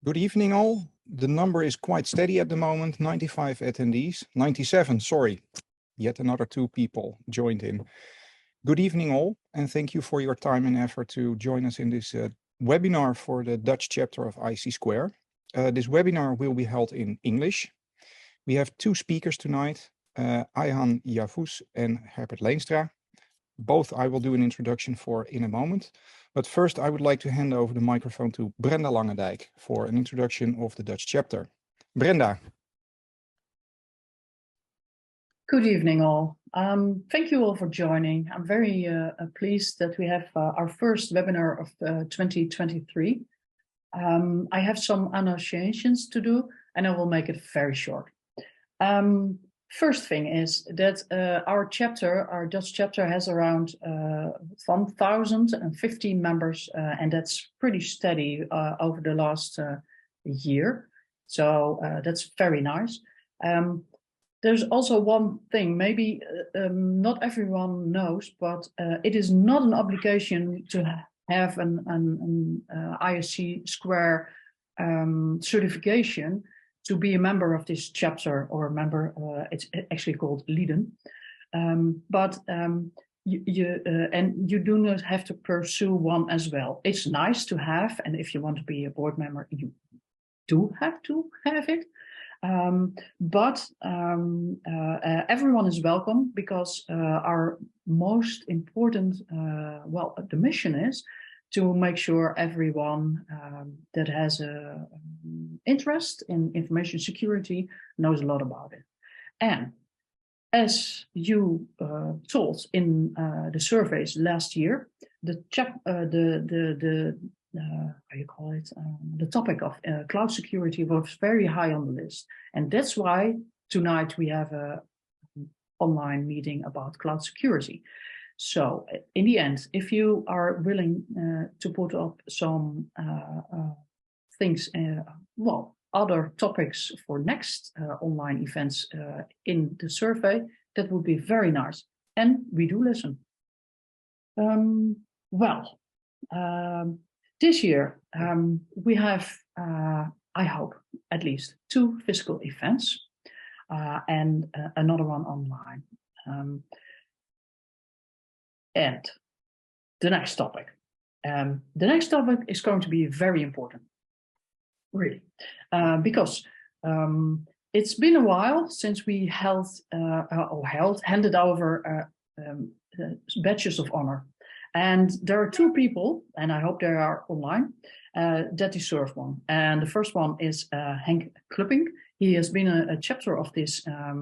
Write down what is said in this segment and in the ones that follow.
Good evening all. The number is quite steady at the moment, 95 attendees, 97, sorry. Yet another 2 people joined in. Good evening all, and thank you for your time and effort to join us in this webinar for the Dutch chapter of IC Square. This webinar will be held in English. We have 2 speakers tonight, Ayhan Yavuz and Herbert Leenstra. Both I will do an introduction for in a moment. But first, I would like to hand over the microphone to Brenda Langendijk for an introduction of the Dutch chapter. Brenda. Good evening all. Thank you all for joining. I'm very pleased that we have our first webinar of 2023. I have some annotations to do and I will make it very short. First thing is that our Dutch chapter has around 1,015 members and that's pretty steady over the last year. So that's very nice. There's also one thing, maybe not everyone knows, but it is not an obligation to have an ISC Square certification to be a member of this chapter or a member, it's actually called Leiden. You do not have to pursue one as well. It's nice to have, and if you want to be a board member, you do have to have it. Everyone is welcome because our most important, the mission is to make sure everyone that has an interest in information security knows a lot about it. And as you told in the surveys last year, the topic of cloud security was very high on the list. And that's why tonight we have an online meeting about cloud security. So in the end, if you are willing to put up some things, other topics for next online events in the survey, that would be very nice. And we do listen. This year, we have, I hope, at least 2 physical events and another one online. And the next topic. The next topic is going to be very important, really, because it's been a while since we handed over badges of honor. And there are 2 people, and I hope they are online, that deserve one. And the first one is Henk Klupping. He has been a chapter of this, a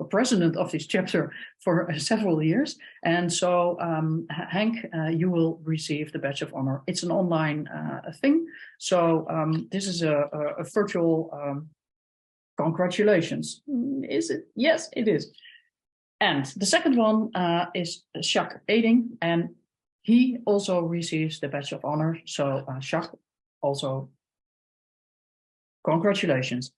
president of this chapter for several years. And so, Henk, you will receive the badge of honor. It's an online thing. So this is a virtual congratulations. Is it? Yes, it is. And the second one is Jacques Eding, and he also receives the badge of honor. So Jacques, also congratulations.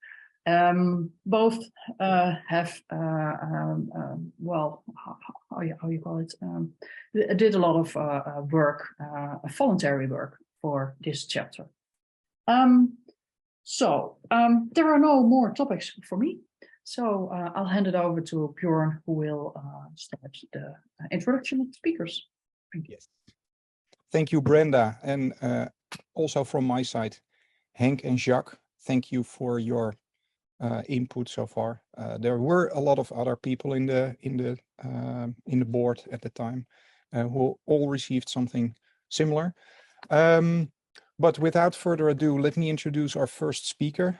Both have, how you call it, did a lot of work, voluntary work for this chapter. There are no more topics for me. So I'll hand it over to Bjorn, who will start the introduction of the speakers. Thank you. Yes. Thank you, Brenda. And also from my side, Henk and Jacques, thank you for your input so far. There were a lot of other people in the board at the time who all received something similar. But without further ado, let me introduce our first speaker,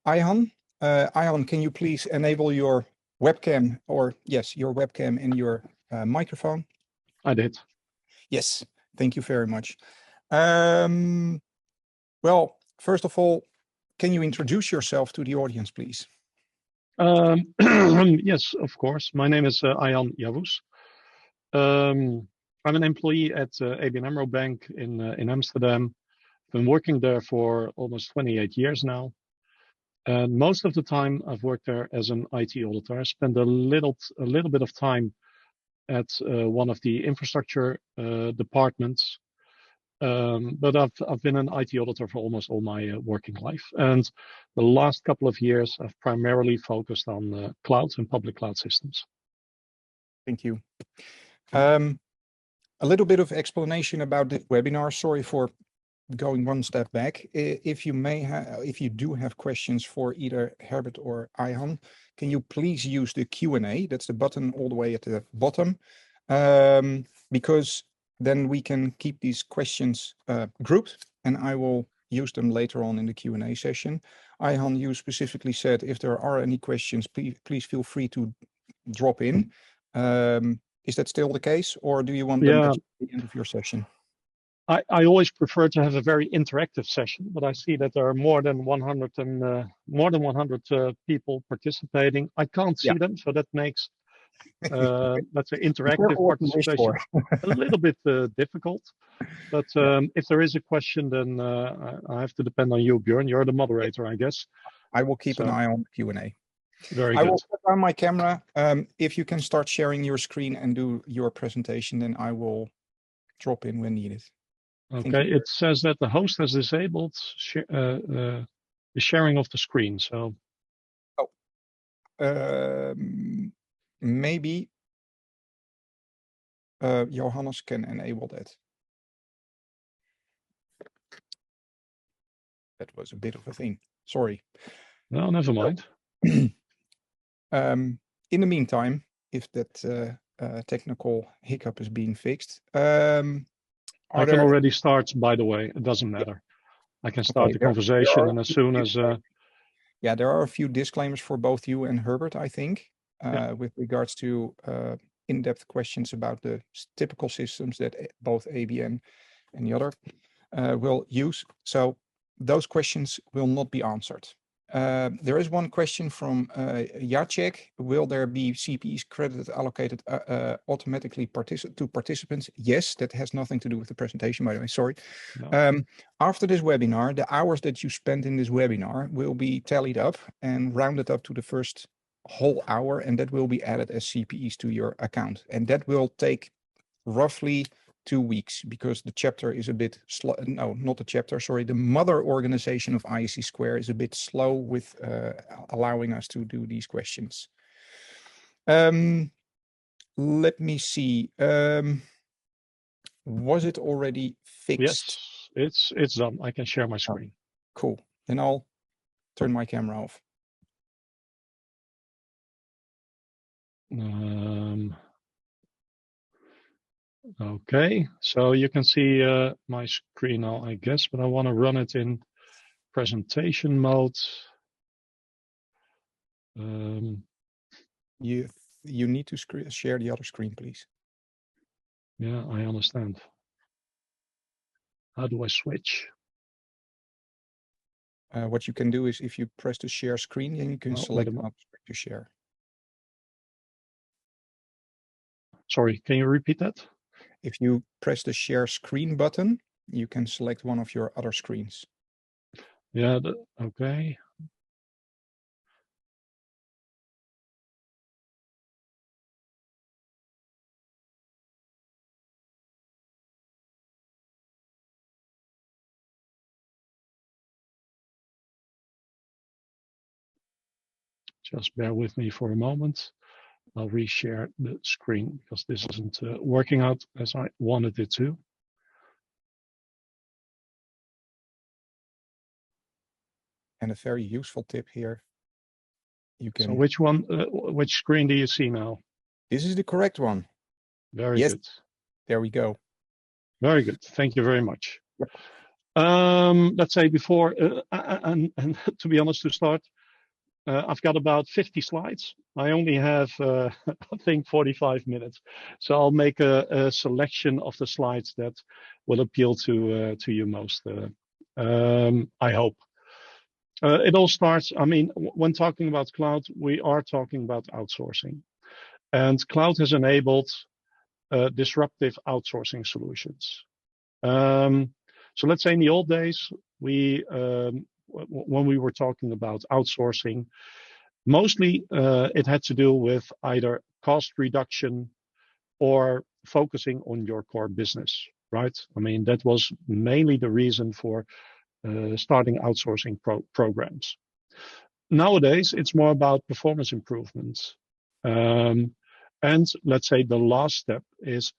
Ayhan. Ayhan, can you please enable your webcam, or yes, your webcam and your microphone? I did. Yes, thank you very much. Well, first of all, can you introduce yourself to the audience, please? Yes, of course. My name is Ayhan Yavuz. I'm an employee at ABN Amro Bank in Amsterdam. Been working there for almost 28 years now. And most of the time I've worked there as an IT auditor. I spent a little bit of time at one of the infrastructure departments. But I've been an IT auditor for almost all my working life, and the last couple of years I've primarily focused on cloud and public cloud systems. Thank you. A little bit of explanation about the webinar. Sorry for going one step back. If you do have questions for either Herbert or Ayhan, can you please use the Q&A? That's the button all the way at the bottom, because then we can keep these questions grouped, and I will use them later on in the Q&A session. Ayhan, you specifically said if there are any questions, please feel free to drop in. Is that still the case, or do you want them at the end of your session? I always prefer to have a very interactive session, but I see that there are more than 100 people participating. I can't see them, so that makes let's say interactive participation a little bit difficult. But if there is a question, then I have to depend on you, Björn. You're the moderator, I guess. I will keep an eye on the Q&A. Very good. I will put on my camera. If you can start sharing your screen and do your presentation, then I will drop in when needed. Okay, it says that the host has disabled the sharing of the screen. So, maybe Johannes can enable that. That was a bit of a thing. Sorry. No, never mind. In the meantime, if that technical hiccup is being fixed, I can already start, by the way. It doesn't matter. I can start the conversation, and as soon as... Yeah, there are a few disclaimers for both you and Herbert, I think, with regards to in-depth questions about the typical systems that both ABN and the other will use. So those questions will not be answered. There is one question from Jacek. Will there be CPEs credit allocated automatically to participants? Yes, that has nothing to do with the presentation, by the way, sorry. No. After this webinar, the hours that you spent in this webinar will be tallied up and rounded up to the first whole hour, and that will be added as CPEs to your account. And that will take roughly 2 weeks, because the chapter is a bit slow. No, not the chapter, sorry. The mother organization of ISC Square is a bit slow with allowing us to do these questions. Let me see. Was it already fixed? Yes, it's done. I can share my screen. Cool. Then I'll turn my camera off. Okay, so you can see my screen now, I guess, but I want to run it in presentation mode. You need to share the other screen, please. Yeah, I understand. How do I switch? What you can do is if you press the share screen, then you can select an object to share. Sorry, can you repeat that? If you press the share screen button, you can select one of your other screens. Yeah, okay. Just bear with me for a moment. I'll reshare the screen because this isn't working out as I wanted it to. And a very useful tip here. You can. So which screen do you see now? This is the correct one. Very good. There we go. Very good. Thank you very much. Yep. Let's say before, and to be honest, to start, I've got about 50 slides. I only have, I think, 45 minutes. So I'll make a selection of the slides that will appeal to you most, I hope. It all starts, I mean, when talking about cloud, we are talking about outsourcing. And cloud has enabled disruptive outsourcing solutions. So let's say in the old days, when we were talking about outsourcing, mostly it had to do with either cost reduction or focusing on your core business. right? I mean, that was mainly the reason for starting outsourcing programs. Nowadays, it's more about performance improvements. And let's say the last step is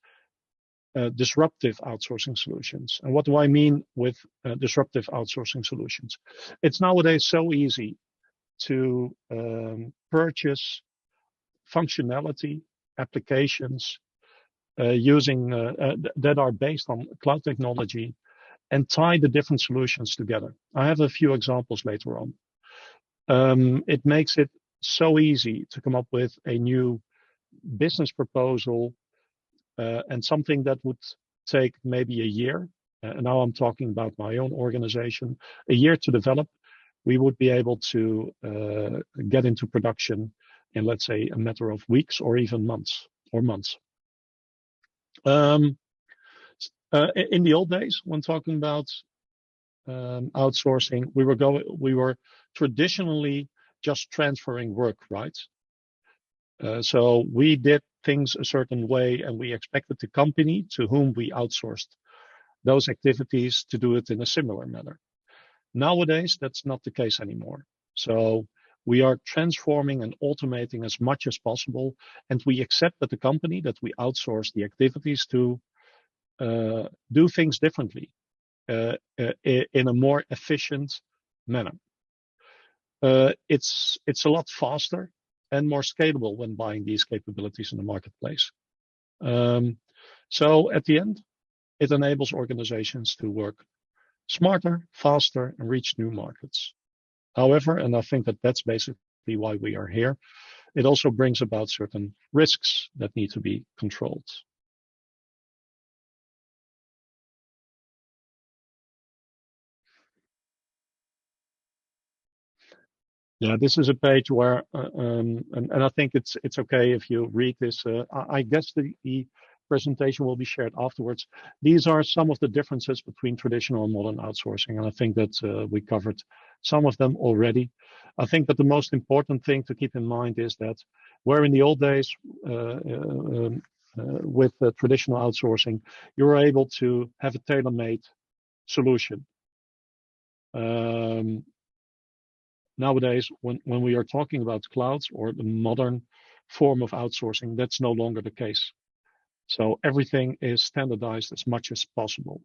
disruptive outsourcing solutions. And what do I mean with disruptive outsourcing solutions? It's nowadays so easy to purchase functionality, applications using that are based on cloud technology and tie the different solutions together. I have a few examples later on. It makes it so easy to come up with a new business proposal and something that would take maybe a year. And now I'm talking about my own organization, a year to develop. We would be able to get into production in, let's say, a matter of weeks or even months. In the old days, when talking about outsourcing, we were traditionally just transferring work, right? So we did things a certain way, and we expected the company to whom we outsourced those activities to do it in a similar manner. Nowadays, that's not the case anymore. So we are transforming and automating as much as possible, and we accept that the company that we outsource the activities to do things differently in a more efficient manner. It's a lot faster and more scalable when buying these capabilities in the marketplace. So at the end, it enables organizations to work smarter, faster, and reach new markets. However, and I think that that's basically why we are here, it also brings about certain risks that need to be controlled. Yeah, this is a page where, and I think it's okay if you read this. I guess the presentation will be shared afterwards. These are some of the differences between traditional and modern outsourcing, and I think that we covered some of them already. I think that the most important thing to keep in mind is that where in the old days with traditional outsourcing, you were able to have a tailor-made solution. Nowadays, when we are talking about clouds or the modern form of outsourcing, that's no longer the case. So everything is standardized as much as possible.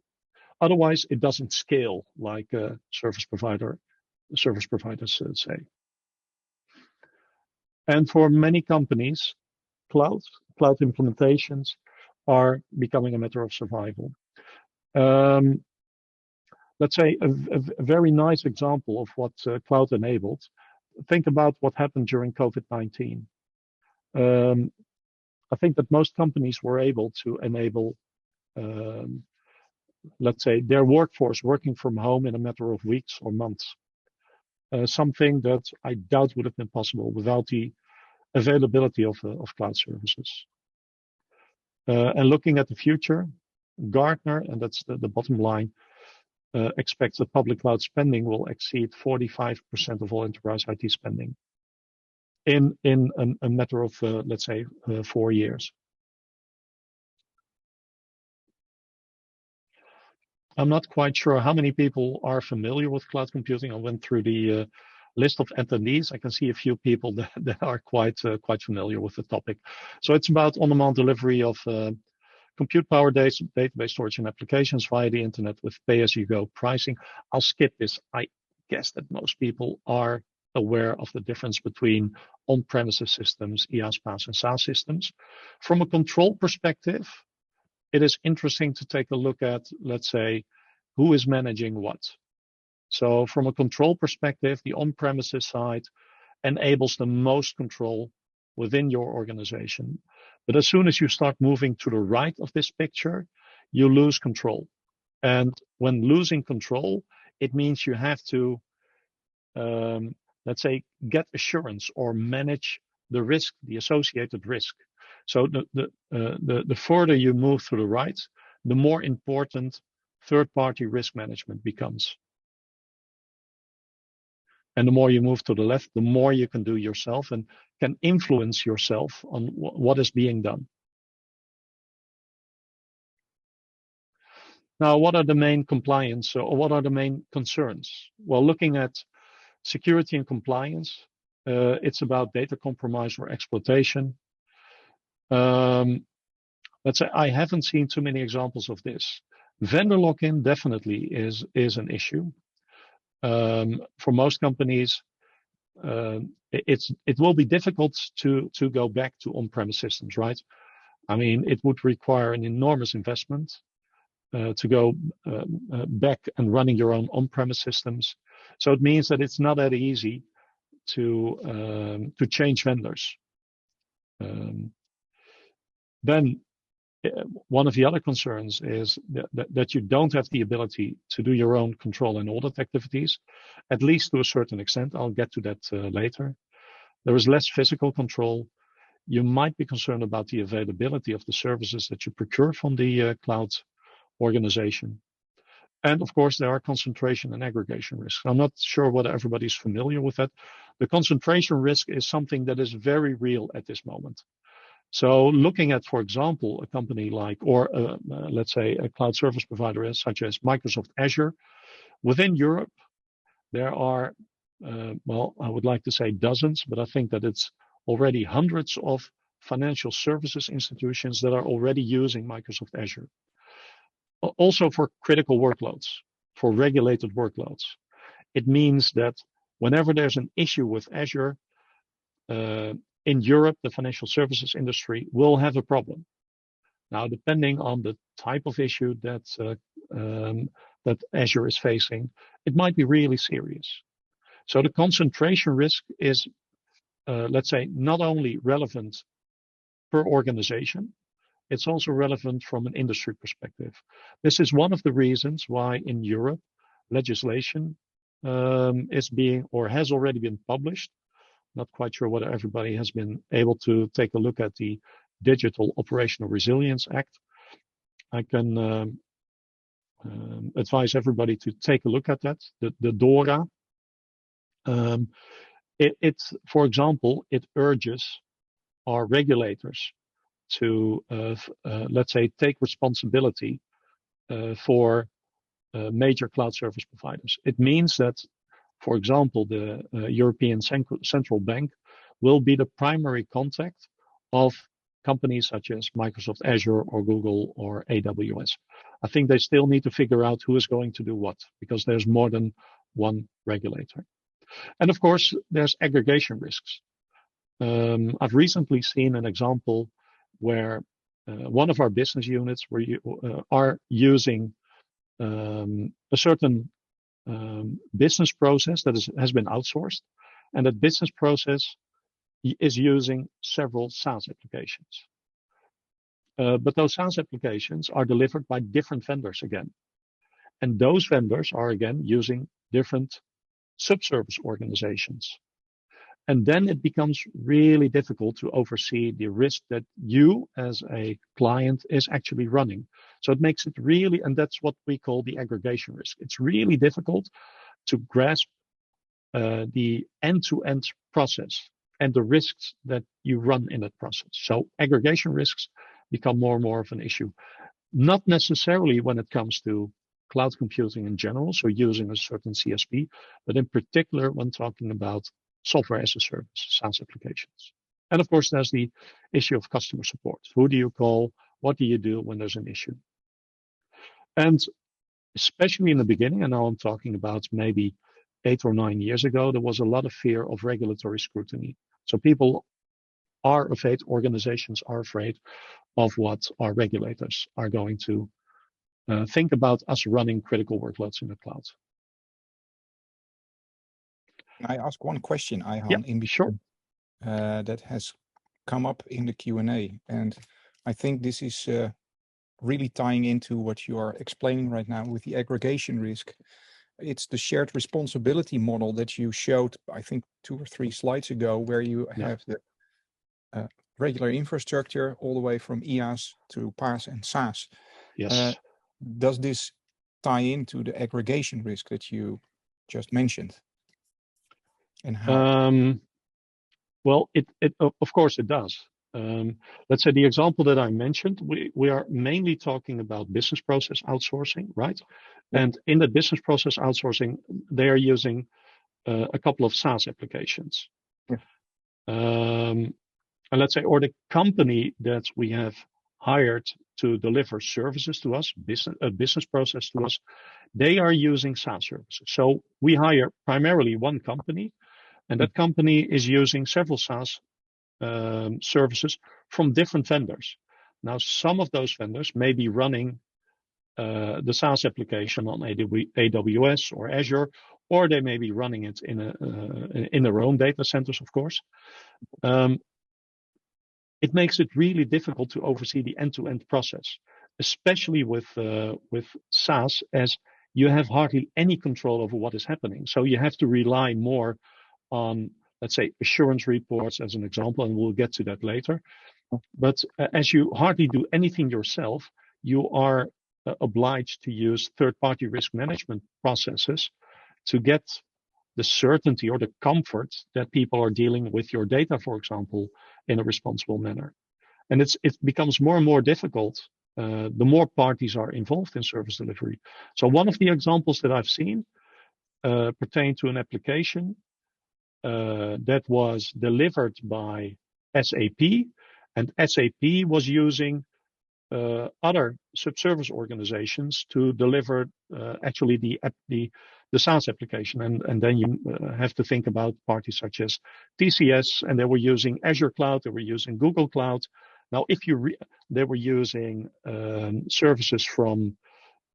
Otherwise, it doesn't scale like service providers say. And for many companies, cloud implementations are becoming a matter of survival. Let's say a very nice example of what cloud enabled. Think about what happened during COVID-19. I think that most companies were able to enable, let's say, their workforce working from home in a matter of weeks or months. Something that I doubt would have been possible without the availability of cloud services. And looking at the future, Gartner, and that's the bottom line, expects that public cloud spending will exceed 45% of all enterprise IT spending in a matter of, let's say, 4 years. I'm not quite sure how many people are familiar with cloud computing. I went through the list of attendees. I can see a few people that are quite familiar with the topic. So it's about on-demand delivery of compute power database storage and applications via the internet with pay-as-you-go pricing. I'll skip this. I guess that most people are aware of the difference between on-premises systems, IaaS, PaaS, and SaaS systems. From a control perspective, it is interesting to take a look at, let's say, who is managing what. So from a control perspective, the on-premises side enables the most control within your organization. But as soon as you start moving to the right of this picture, you lose control. And when losing control, it means you have to, let's say, get assurance or manage the risk, the associated risk. So the further you move to the right, the more important third-party risk management becomes. And the more you move to the left, the more you can do yourself and can influence yourself on what is being done. Now, what are the main compliance or what are the main concerns? Well, looking at security and compliance, it's about data compromise or exploitation. Let's say I haven't seen too many examples of this. Vendor lock-in definitely is an issue. For most companies, it will be difficult to go back to on-premise systems, right? I mean, it would require an enormous investment to go back and running your own on-premise systems. So it means that it's not that easy to change vendors. Then one of the other concerns is that you don't have the ability to do your own control and audit activities, at least to a certain extent. I'll get to that later. There is less physical control. You might be concerned about the availability of the services that you procure from the cloud organization. And of course, there are concentration and aggregation risks. I'm not sure whether everybody's familiar with that. The concentration risk is something that is very real at this moment. So looking at, for example, a company like, or let's say a cloud service provider such as Microsoft Azure, within Europe, there are, well, I would like to say dozens, but I think that it's already hundreds of financial services institutions that are already using Microsoft Azure. Also for critical workloads, for regulated workloads. It means that whenever there's an issue with Azure, in Europe, the financial services industry will have a problem. Now, depending on the type of issue that Azure is facing, it might be really serious. So the concentration risk is, let's say, not only relevant per organization, it's also relevant from an industry perspective. This is one of the reasons why in Europe, legislation is being or has already been published. Not quite sure whether everybody has been able to take a look at the Digital Operational Resilience Act. I can advise everybody to take a look at that, the DORA. For example, it urges our regulators to, let's say, take responsibility for major cloud service providers. It means that, for example, the European Central Bank will be the primary contact of companies such as Microsoft Azure or Google or AWS. I think they still need to figure out who is going to do what, because there's more than one regulator. And of course, there's aggregation risks. I've recently seen an example where one of our business units are using a certain business process that has been outsourced, and that business process is using several SaaS applications. But those SaaS applications are delivered by different vendors again. And those vendors are again using different subservice organizations. And then it becomes really difficult to oversee the risk that you as a client is actually running. So it makes it really, and that's what we call the aggregation risk. It's really difficult to grasp the end-to-end process and the risks that you run in that process. So aggregation risks become more and more of an issue. Not necessarily when it comes to cloud computing in general, so using a certain CSP, but in particular when talking about software as a service, SaaS applications. And of course, there's the issue of customer support. Who do you call? What do you do when there's an issue? And especially in the beginning, and now I'm talking about maybe 8 or 9 years ago, there was a lot of fear of regulatory scrutiny. So people are afraid, organizations are afraid of what our regulators are going to think about us running critical workloads in the cloud. Can I ask one question, Ayhan? Yeah, sure. That has come up in the Q&A, and I think this is really tying into what you are explaining right now with the aggregation risk. It's the shared responsibility model that you showed, I think 2 or 3 slides ago, where you have the regular infrastructure all the way from IaaS to PaaS and SaaS. Yes. Does this tie into the aggregation risk that you just mentioned? And how? Well, of course it does. Let's say the example that I mentioned, we are mainly talking about business process outsourcing, right? And in the business process outsourcing, they are using a couple of SaaS applications. And let's say, or the company that we have hired to deliver services to us, business process to us, they are using SaaS services. So we hire primarily one company, and that company is using several SaaS services from different vendors. Now, some of those vendors may be running the SaaS application on AWS or Azure, or they may be running it in their own data centers, of course. It makes it really difficult to oversee the end-to-end process, especially with SaaS, as you have hardly any control over what is happening. So you have to rely more on, let's say, assurance reports as an example, and we'll get to that later. But as you hardly do anything yourself, you are obliged to use third-party risk management processes to get the certainty or the comfort that people are dealing with your data, for example, in a responsible manner. And it becomes more and more difficult the more parties are involved in service delivery. So one of the examples that I've seen pertain to an application that was delivered by SAP, and SAP was using other subservice organizations to deliver actually the SaaS application. And then you have to think about parties such as TCS, and they were using Azure Cloud, they were using Google Cloud. Now, if they were using services from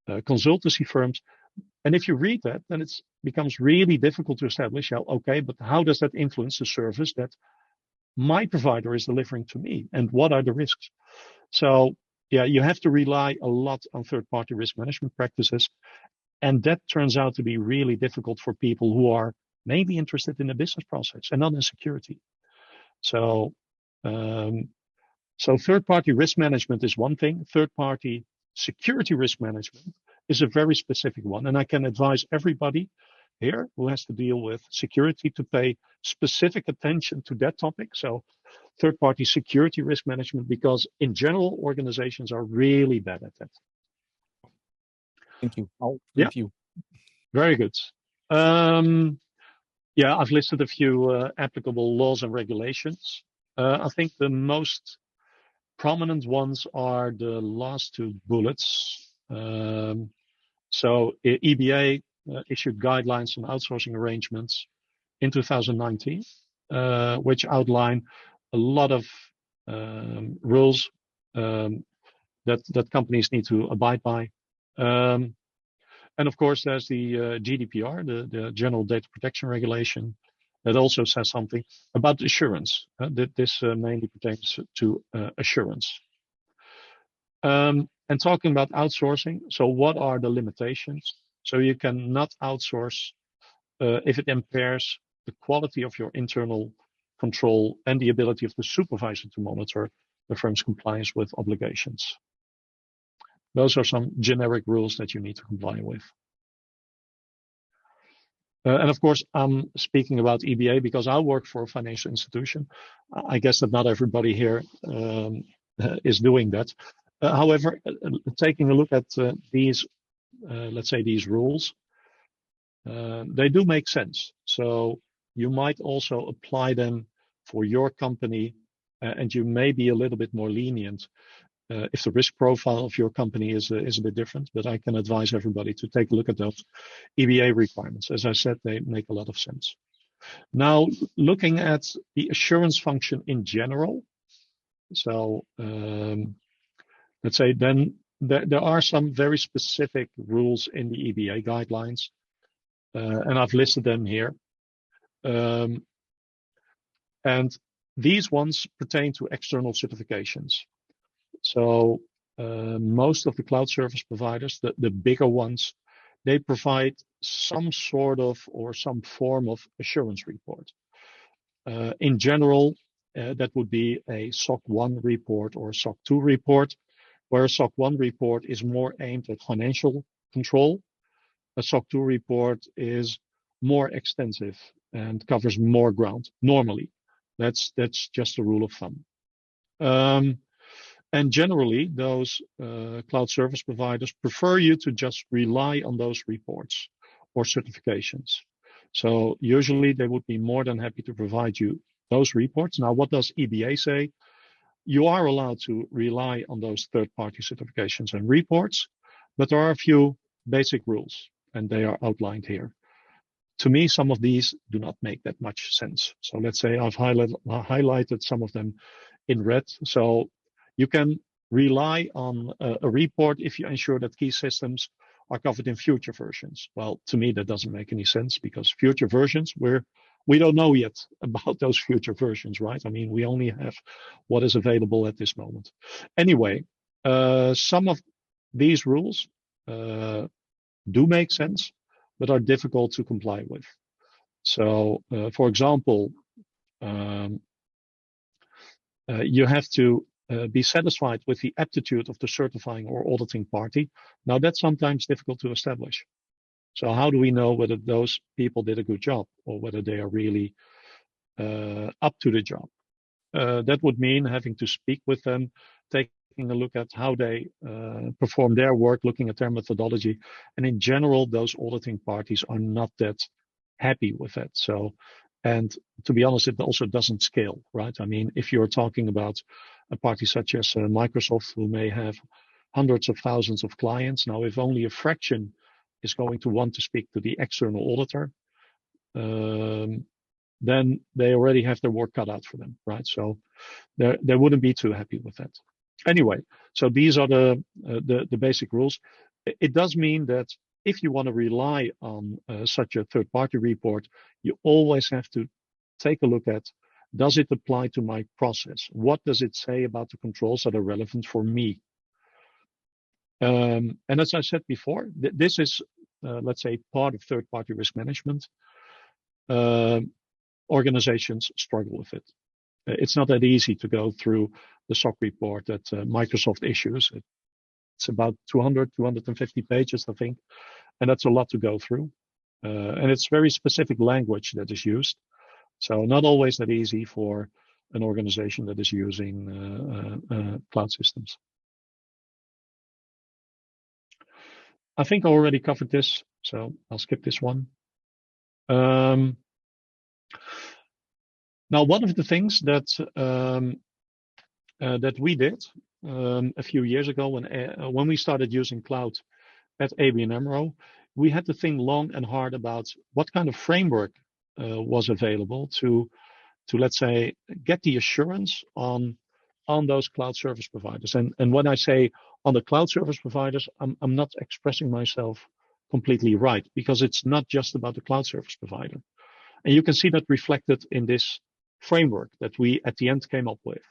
consultancy firms, and if you read that, then it becomes really difficult to establish, okay, but how does that influence the service that my provider is delivering to me, and what are the risks? So, yeah, you have to rely a lot on third-party risk management practices, and that turns out to be really difficult for people who are mainly interested in the business process and not in security. So, third-party risk management is one thing. Third-party security risk management is a very specific one, and I can advise everybody here who has to deal with security to pay specific attention to that topic. So, third-party security risk management, because in general, organizations are really bad at that. Thank you. I'll leave you. Very good. I've listed a few applicable laws and regulations. I think the most prominent ones are the last two bullets. So EBA issued guidelines on outsourcing arrangements in 2019, which outline a lot of rules that companies need to abide by. And of course, there's the GDPR, the General Data Protection Regulation, that also says something about assurance. This mainly pertains to assurance. And talking about outsourcing, so what are the limitations? So you cannot outsource if it impairs the quality of your internal control and the ability of the supervisor to monitor the firm's compliance with obligations. Those are some generic rules that you need to comply with. And of course, I'm speaking about EBA because I work for a financial institution. I guess that not everybody here is doing that. However, taking a look at these, let's say these rules, they do make sense. So you might also apply them for your company, and you may be a little bit more lenient if the risk profile of your company is a bit different. But I can advise everybody to take a look at those EBA requirements. As I said, they make a lot of sense. Now, looking at the assurance function in general, so let's say then there are some very specific rules in the EBA guidelines, and I've listed them here. And these ones pertain to external certifications. So most of the cloud service providers, the bigger ones, they provide some sort of or some form of assurance report. In general, that would be a SOC 1 report or a SOC 2 report, where a SOC 1 report is more aimed at financial control. A SOC 2 report is more extensive and covers more ground normally. That's just a rule of thumb. And generally, those cloud service providers prefer you to just rely on those reports or certifications. So usually they would be more than happy to provide you those reports. Now, what does EBA say? You are allowed to rely on those third-party certifications and reports, but there are a few basic rules, and they are outlined here. To me, some of these do not make that much sense. So let's say I've highlighted some of them in red. So you can rely on a report if you ensure that key systems are covered in future versions. Well, to me, that doesn't make any sense because future versions, we don't know yet about those future versions, right? I mean, we only have what is available at this moment. Anyway, some of these rules do make sense, but are difficult to comply with. So, for example, you have to be satisfied with the aptitude of the certifying or auditing party. Now, that's sometimes difficult to establish. So how do we know whether those people did a good job or whether they are really up to the job? That would mean having to speak with them, taking a look at how they perform their work, looking at their methodology. And in general, those auditing parties are not that happy with that. So, and to be honest, it also doesn't scale, right? I mean, if you're talking about a party such as Microsoft, who may have hundreds of thousands of clients, now if only a fraction is going to want to speak to the external auditor, then they already have their work cut out for them, right? So they wouldn't be too happy with that. Anyway, so these are the basic rules. It does mean that if you want to rely on such a third-party report, you always have to take a look at, does it apply to my process? What does it say about the controls that are relevant for me? And as I said before, this is, let's say, part of third-party risk management. Organizations struggle with it. It's not that easy to go through the SOC report that Microsoft issues. It's about 200, 250 pages, I think. And that's a lot to go through. And it's very specific language that is used. So not always that easy for an organization that is using cloud systems. I think I already covered this, so I'll skip this one. Now, one of the things that that we did a few years ago when we started using cloud at ABN Amro, we had to think long and hard about what kind of framework was available to let's say get the assurance on those cloud service providers. And when I say on the cloud service providers, I'm not expressing myself completely right, because it's not just about the cloud service provider. And you can see that reflected in this framework that we at the end came up with.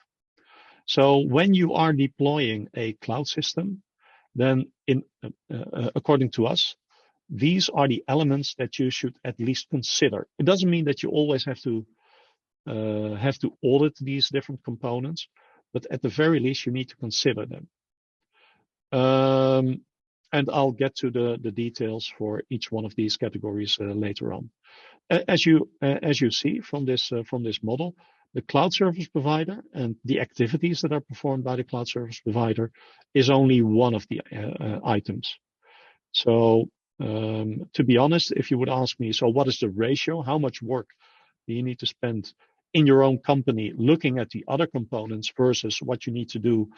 So when you are deploying a cloud system, then according to us, these are the elements that you should at least consider. It doesn't mean that you always have to audit these different components, but at the very least, you need to consider them. And I'll get to the details for each one of these categories later on. As you see from this model, the cloud service provider and the activities that are performed by the cloud service provider is only one of the items. So to be honest, if you would ask me, so what is the ratio? How much work do you need to spend in your own company looking at the other components versus what you need to do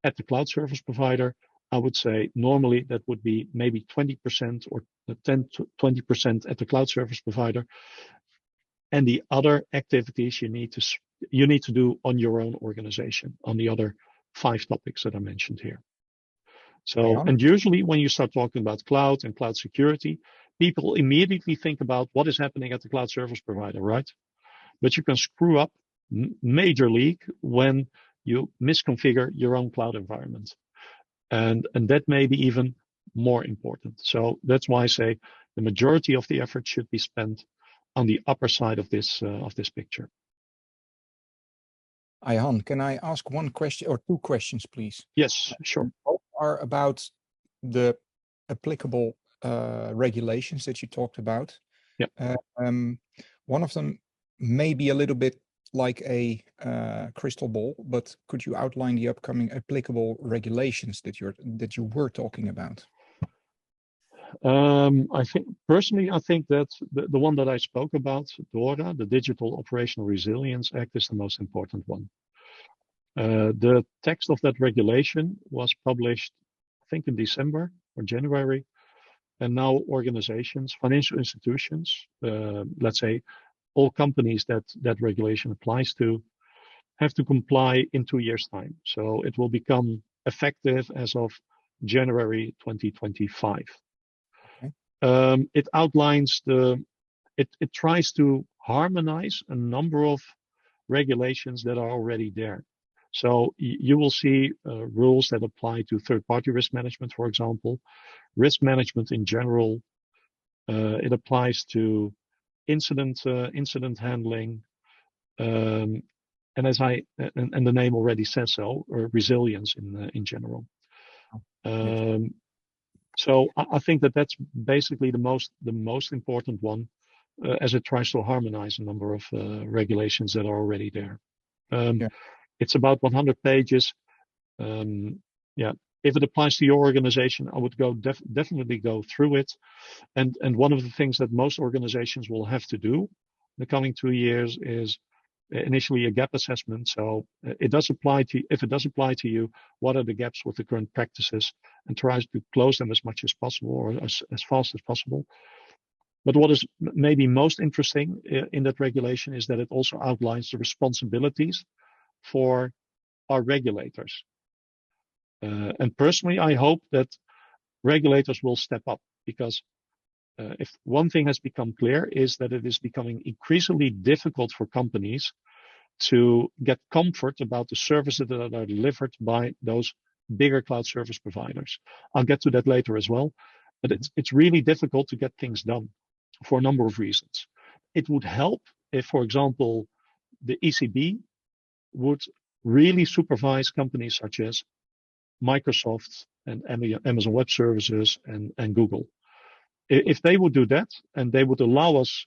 at the cloud service provider? I would say normally that would be maybe 20% or 10 to 20% at the cloud service provider, and the other activities you need to do on your own organization on the other 5 topics that I mentioned here. So, and usually when you start talking about cloud and cloud security, people immediately think about what is happening at the cloud service provider, right? But you can screw up major league when you misconfigure your own cloud environment. And that may be even more important. So that's why I say the majority of the effort should be spent on the upper side of this picture. Ayhan, can I ask one question or 2 questions, please? Yes, sure. Both are about the applicable regulations that you talked about. Yeah. One of them may be a little bit like a crystal ball, but could you outline the upcoming applicable regulations that you were talking about? I think that the one that I spoke about, DORA, the Digital Operational Resilience Act, is the most important one. The text of that regulation was published, I think, in December or January, and now organizations, financial institutions, let's say all companies that regulation applies to, have to comply in 2 years' time. So it will become effective as of January 2025. Okay. It outlines it tries to harmonize a number of regulations that are already there. So you will see rules that apply to third-party risk management, for example, risk management in general. It applies to incident handling, and the name already says so, resilience in general. So I think that's basically the most important one, as it tries to harmonize a number of regulations that are already there. It's about 100 pages. If it applies to your organization, I would definitely go through it. And one of the things that most organizations will have to do in the coming 2 years is initially a gap assessment. So if it does apply to you, what are the gaps with the current practices, and tries to close them as much as possible, or as fast as possible. But what is maybe most interesting in that regulation is that it also outlines the responsibilities for our regulators. And personally, I hope that regulators will step up, because if one thing has become clear is that it is becoming increasingly difficult for companies to get comfort about the services that are delivered by those bigger cloud service providers. I'll get to that later as well, but it's really difficult to get things done for a number of reasons. It would help if, for example, the ECB would really supervise companies such as Microsoft and Amazon Web Services and Google. If they would do that, and they would allow us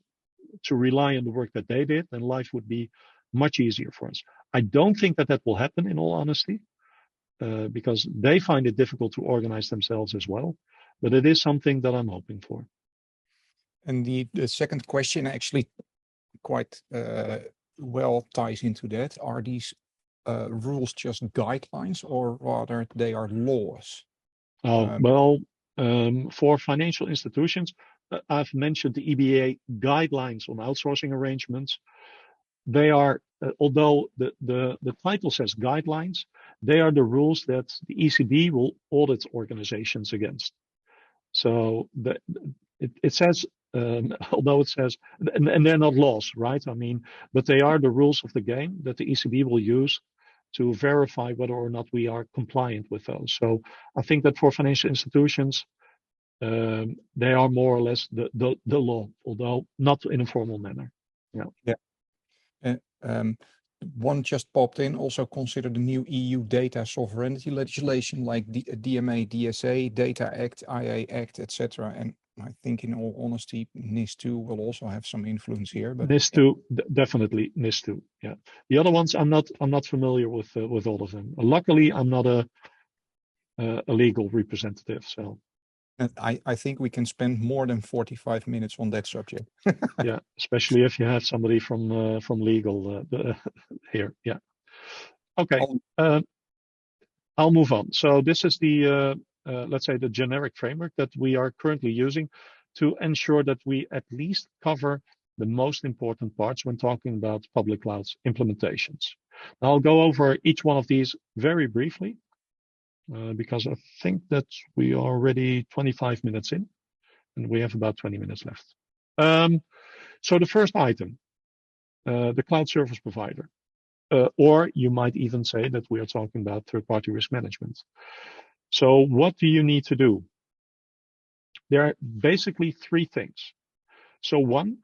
to rely on the work that they did, then life would be much easier for us. I don't think that will happen, in all honesty, because they find it difficult to organize themselves as well. But it is something that I'm hoping for. And the second question actually quite well ties into that. Are these rules just guidelines, or rather they are laws? For financial institutions, I've mentioned the EBA guidelines on outsourcing arrangements. They are, although the title says guidelines, they are the rules that the ECB will audit organizations against. So it says, although it says, and they're not laws, right? I mean, but they are the rules of the game that the ECB will use to verify whether or not we are compliant with those. So I think that for financial institutions, they are more or less the law, although not in a formal manner. One just popped in. Also consider the new EU data sovereignty legislation like DMA, DSA, Data Act, IA Act, etc. And I think, in all honesty, NIS2 will also have some influence here. But NIS2, definitely NIS2. Yeah, the other ones I'm not familiar with all of them. Luckily, I'm not a legal representative, so. I think we can spend more than 45 minutes on that subject. Yeah, especially if you have somebody from legal here. Yeah. Okay. I'll move on. So this is the let's say the generic framework that we are currently using to ensure that we at least cover the most important parts when talking about public cloud implementations. Now, I'll go over each one of these very briefly. Because I think that we are already 25 minutes in, and we have about 20 minutes left. So the first item, the cloud service provider, or you might even say that we are talking about third-party risk management. So what do you need to do? There are basically three things. So one,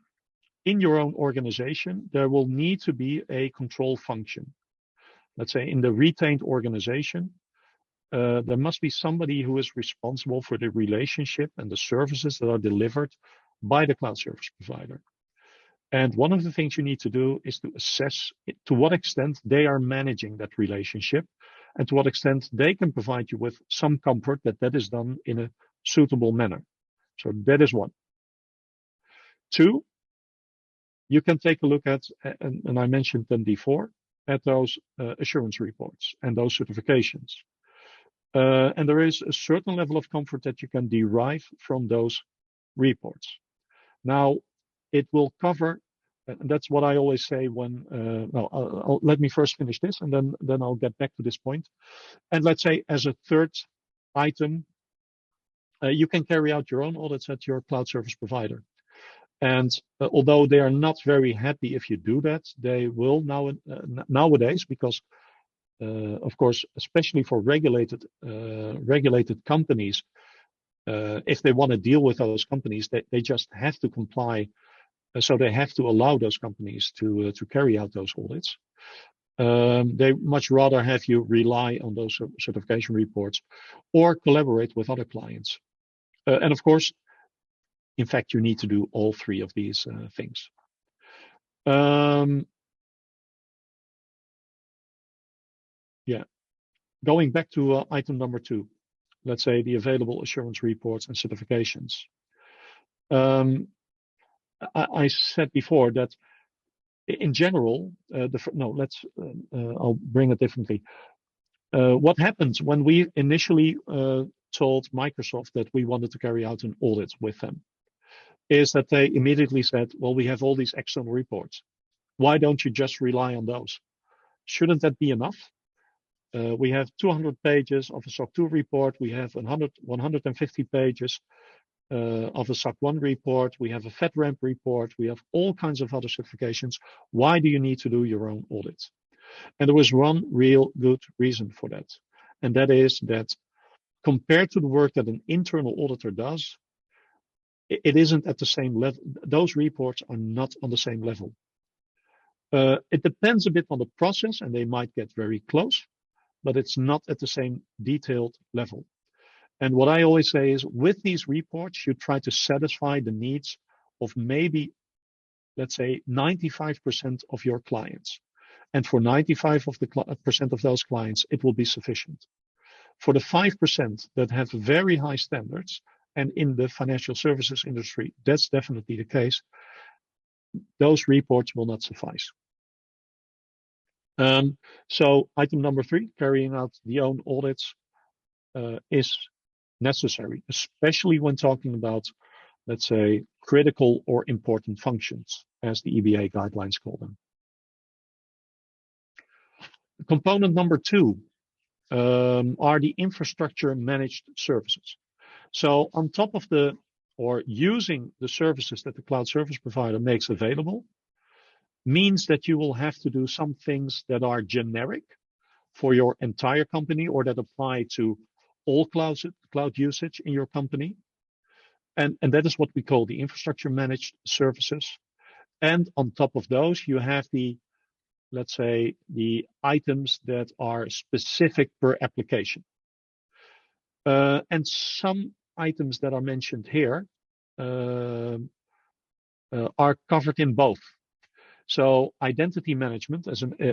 in your own organization, there will need to be a control function. Let's say in the retained organization, there must be somebody who is responsible for the relationship and the services that are delivered by the cloud service provider. And one of the things you need to do is to assess to what extent they are managing that relationship and to what extent they can provide you with some comfort that that is done in a suitable manner. So that is one. Two, you can take a look at, and I mentioned them before, at those assurance reports and those certifications. And there is a certain level of comfort that you can derive from those reports. Now, it will cover, and that's what I always say when, let me first finish this and then I'll get back to this point. And let's say as a third item, you can carry out your own audits at your cloud service provider. And although they are not very happy if you do that, they will now nowadays, because of course, especially for regulated companies, if they want to deal with those companies, they just have to comply. So they have to allow those companies to carry out those audits. They much rather have you rely on those certification reports or collaborate with other clients. And of course, in fact, you need to do all three of these things. Yeah, going back to item number 2, let's say the available assurance reports and certifications. I said before that in general, I'll bring it differently. What happens when we initially told Microsoft that we wanted to carry out an audit with them is that they immediately said, well, we have all these external reports. Why don't you just rely on those? Shouldn't that be enough? We have 200 pages of a SOC 2 report. We have 150 pages of a SOC 1 report. We have a FedRAMP report. We have all kinds of other certifications. Why do you need to do your own audit? And there was one real good reason for that. And that is that compared to the work that an internal auditor does, it isn't at the same level. Those reports are not on the same level. It depends a bit on the process, and they might get very close, but it's not at the same detailed level. And what I always say is, with these reports, you try to satisfy the needs of maybe, let's say, 95% of your clients. And for 95% of those clients, it will be sufficient. For the 5% that have very high standards, and in the financial services industry, that's definitely the case, those reports will not suffice. So item number 3, carrying out the own audits is necessary, especially when talking about, let's say, critical or important functions, as the EBA guidelines call them. Component number 2 are the infrastructure managed services. So on top of using the services that the cloud service provider makes available, means that you will have to do some things that are generic for your entire company or that apply to all cloud usage in your company. And that is what we call the infrastructure managed services. And on top of those, you have let's say, the items that are specific per application. And some items that are mentioned here are covered in both. So identity management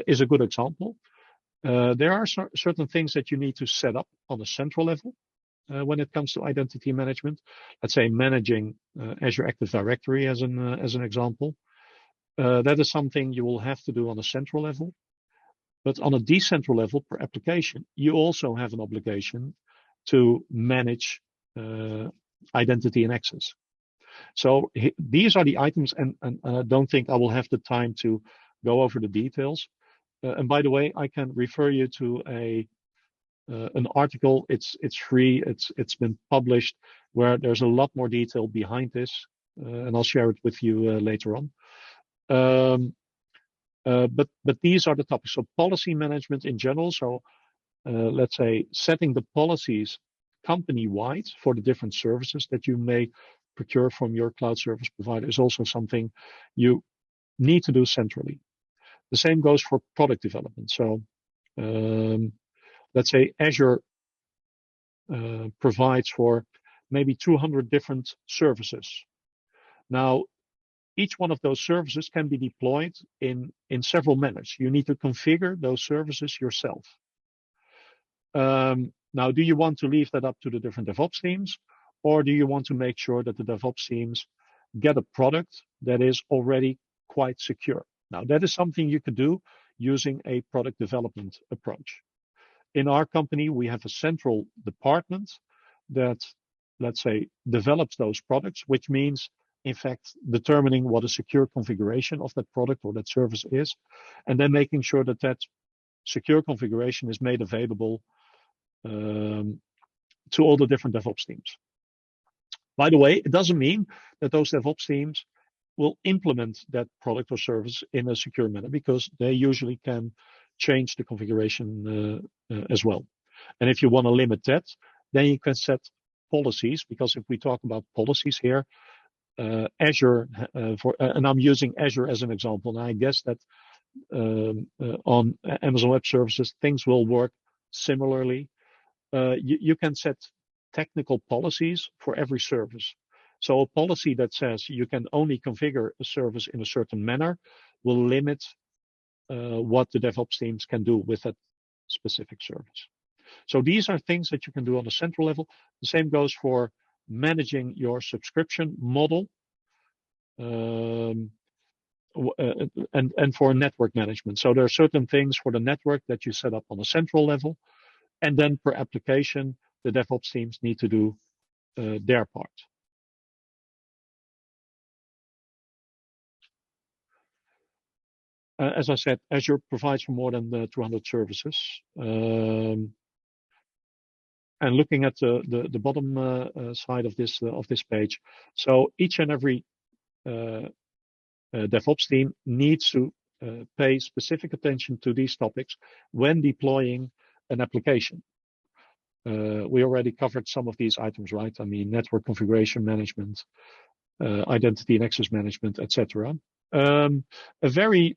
is a good example. There are certain things that you need to set up on a central level when it comes to identity management. Let's say managing Azure Active Directory as an example. That is something you will have to do on a central level. But on a decentral level per application, you also have an obligation to manage identity and access. So these are the items, and I don't think I will have the time to go over the details. And by the way, I can refer you to an article. It's free. It's been published, where there's a lot more detail behind this, and I'll share it with you later on. But these are the topics. So policy management in general. So let's say setting the policies company-wide for the different services that you may procure from your cloud service provider is also something you need to do centrally. The same goes for product development. So let's say Azure provides for maybe 200 different services. Now, each one of those services can be deployed in several manners. You need to configure those services yourself. Now, do you want to leave that up to the different DevOps teams, or do you want to make sure that the DevOps teams get a product that is already quite secure? Now, that is something you could do using a product development approach. In our company, we have a central department that, let's say, develops those products, which means, in fact, determining what a secure configuration of that product or that service is, and then making sure that that secure configuration is made available to all the different DevOps teams. By the way, it doesn't mean that those DevOps teams will implement that product or service in a secure manner, because they usually can change the configuration as well. And if you want to limit that, then you can set policies, because if we talk about policies here, Azure, and I'm using Azure as an example, and I guess that on Amazon Web Services, things will work similarly. You can set technical policies for every service. So a policy that says you can only configure a service in a certain manner will limit what the DevOps teams can do with that specific service. So these are things that you can do on a central level. The same goes for managing your subscription model and for network management. So there are certain things for the network that you set up on a central level, and then per application, the DevOps teams need to do their part. As I said, Azure provides for more than 200 services. And looking at the bottom side of this page, so each and every DevOps team needs to pay specific attention to these topics when deploying an application. We already covered some of these items, right? I mean, network configuration management, identity and access management, etc. A very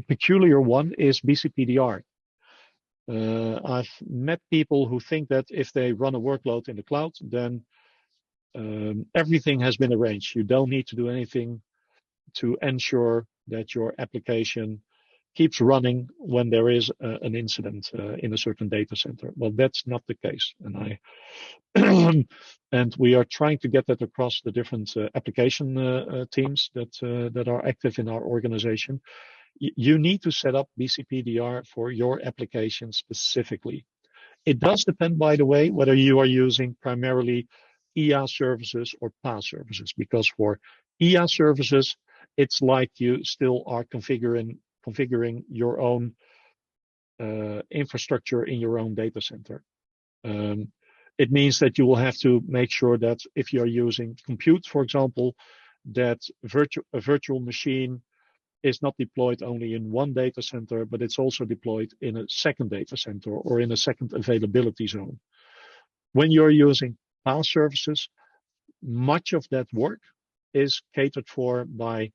peculiar one is BCPDR. I've met people who think that if they run a workload in the cloud, then everything has been arranged. You don't need to do anything to ensure that your application keeps running when there is an incident in a certain data center. Well, that's not the case, and and we are trying to get that across the different application teams that are active in our organization. You need to set up BCPDR for your application specifically. It does depend, by the way, whether you are using primarily IaaS services or PaaS services, because for IaaS services, it's like you still are configuring your own infrastructure in your own data center. It means that you will have to make sure that if you're using compute, for example, that a virtual machine is not deployed only in one data center, but it's also deployed in a second data center or in a second availability zone. When you're using PaaS services, much of that work is catered for by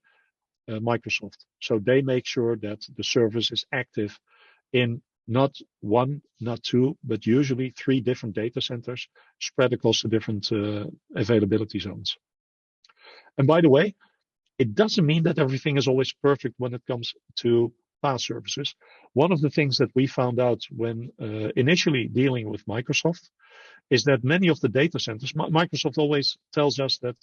Microsoft. So they make sure that the service is active in not one, not two, but usually 3 different data centers spread across the different availability zones. And by the way, it doesn't mean that everything is always perfect when it comes to PaaS services. One of the things that we found out when initially dealing with Microsoft is that many of the data centers, Microsoft always tells us that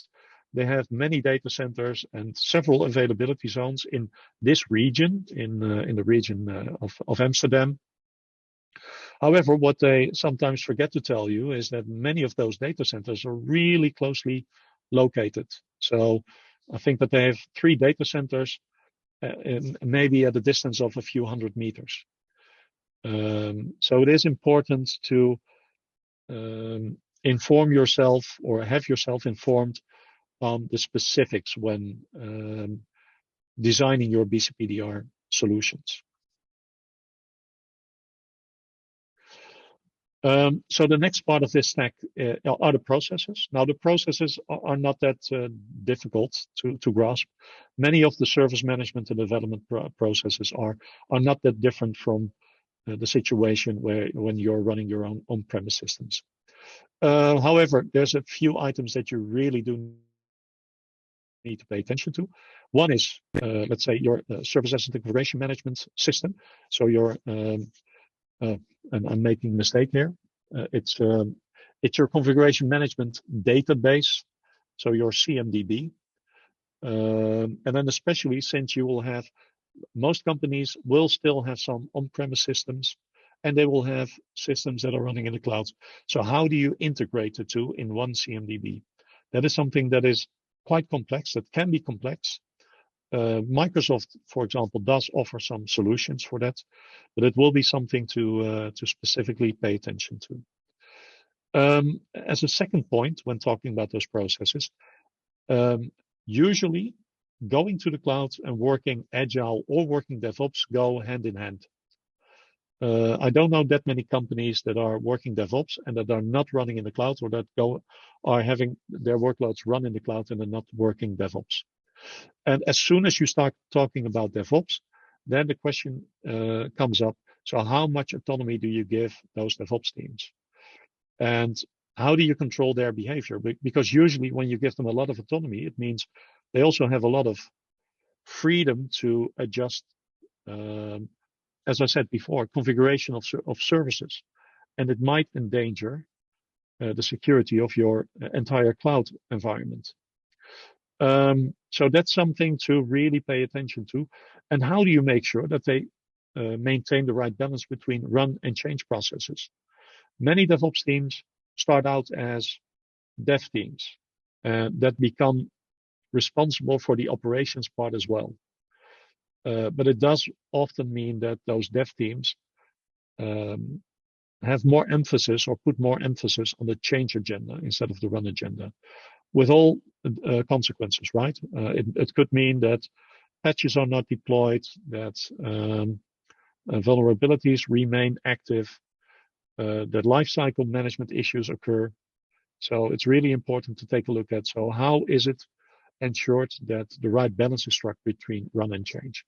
they have many data centers and several availability zones in this region, in the region of Amsterdam. However, what they sometimes forget to tell you is that many of those data centers are really closely located. So I think that they have 3 data centers, maybe at a distance of a few hundred meters. So it is important to inform yourself or have yourself informed on the specifics when designing your BCPDR solutions. So the next part of this stack are the processes. Now, the processes are not that difficult to grasp. Many of the service management and development processes are not that different from the situation when you're running your own on-premise systems. However, there's a few items that you really do need to pay attention to. One is, let's say, your service asset configuration management system. So your, and I'm making a mistake here. It's your configuration management database. So your CMDB. And then especially since you will have, most companies will still have some on-premise systems, and they will have systems that are running in the cloud. So how do you integrate the two in one CMDB? That is something that is quite complex, that can be complex. Microsoft, for example, does offer some solutions for that, but it will be something to specifically pay attention to. As a second point, when talking about those processes, usually going to the cloud and working agile or working DevOps go hand in hand. I don't know that many companies that are working DevOps and that are not running in the cloud, or that are having their workloads run in the cloud and are not working DevOps. And as soon as you start talking about DevOps, then the question comes up. So how much autonomy do you give those DevOps teams? And how do you control their behavior? Because usually when you give them a lot of autonomy, it means they also have a lot of freedom to adjust, as I said before, configuration of services. And it might endanger the security of your entire cloud environment. So that's something to really pay attention to. And how do you make sure that they maintain the right balance between run and change processes? Many DevOps teams start out as dev teams that become responsible for the operations part as well. But it does often mean that those dev teams have more emphasis or put more emphasis on the change agenda instead of the run agenda, with all consequences, right? It could mean that patches are not deployed, that vulnerabilities remain active, that lifecycle management issues occur. So it's really important to take a look at, so how is it ensured that the right balance is struck between run and change?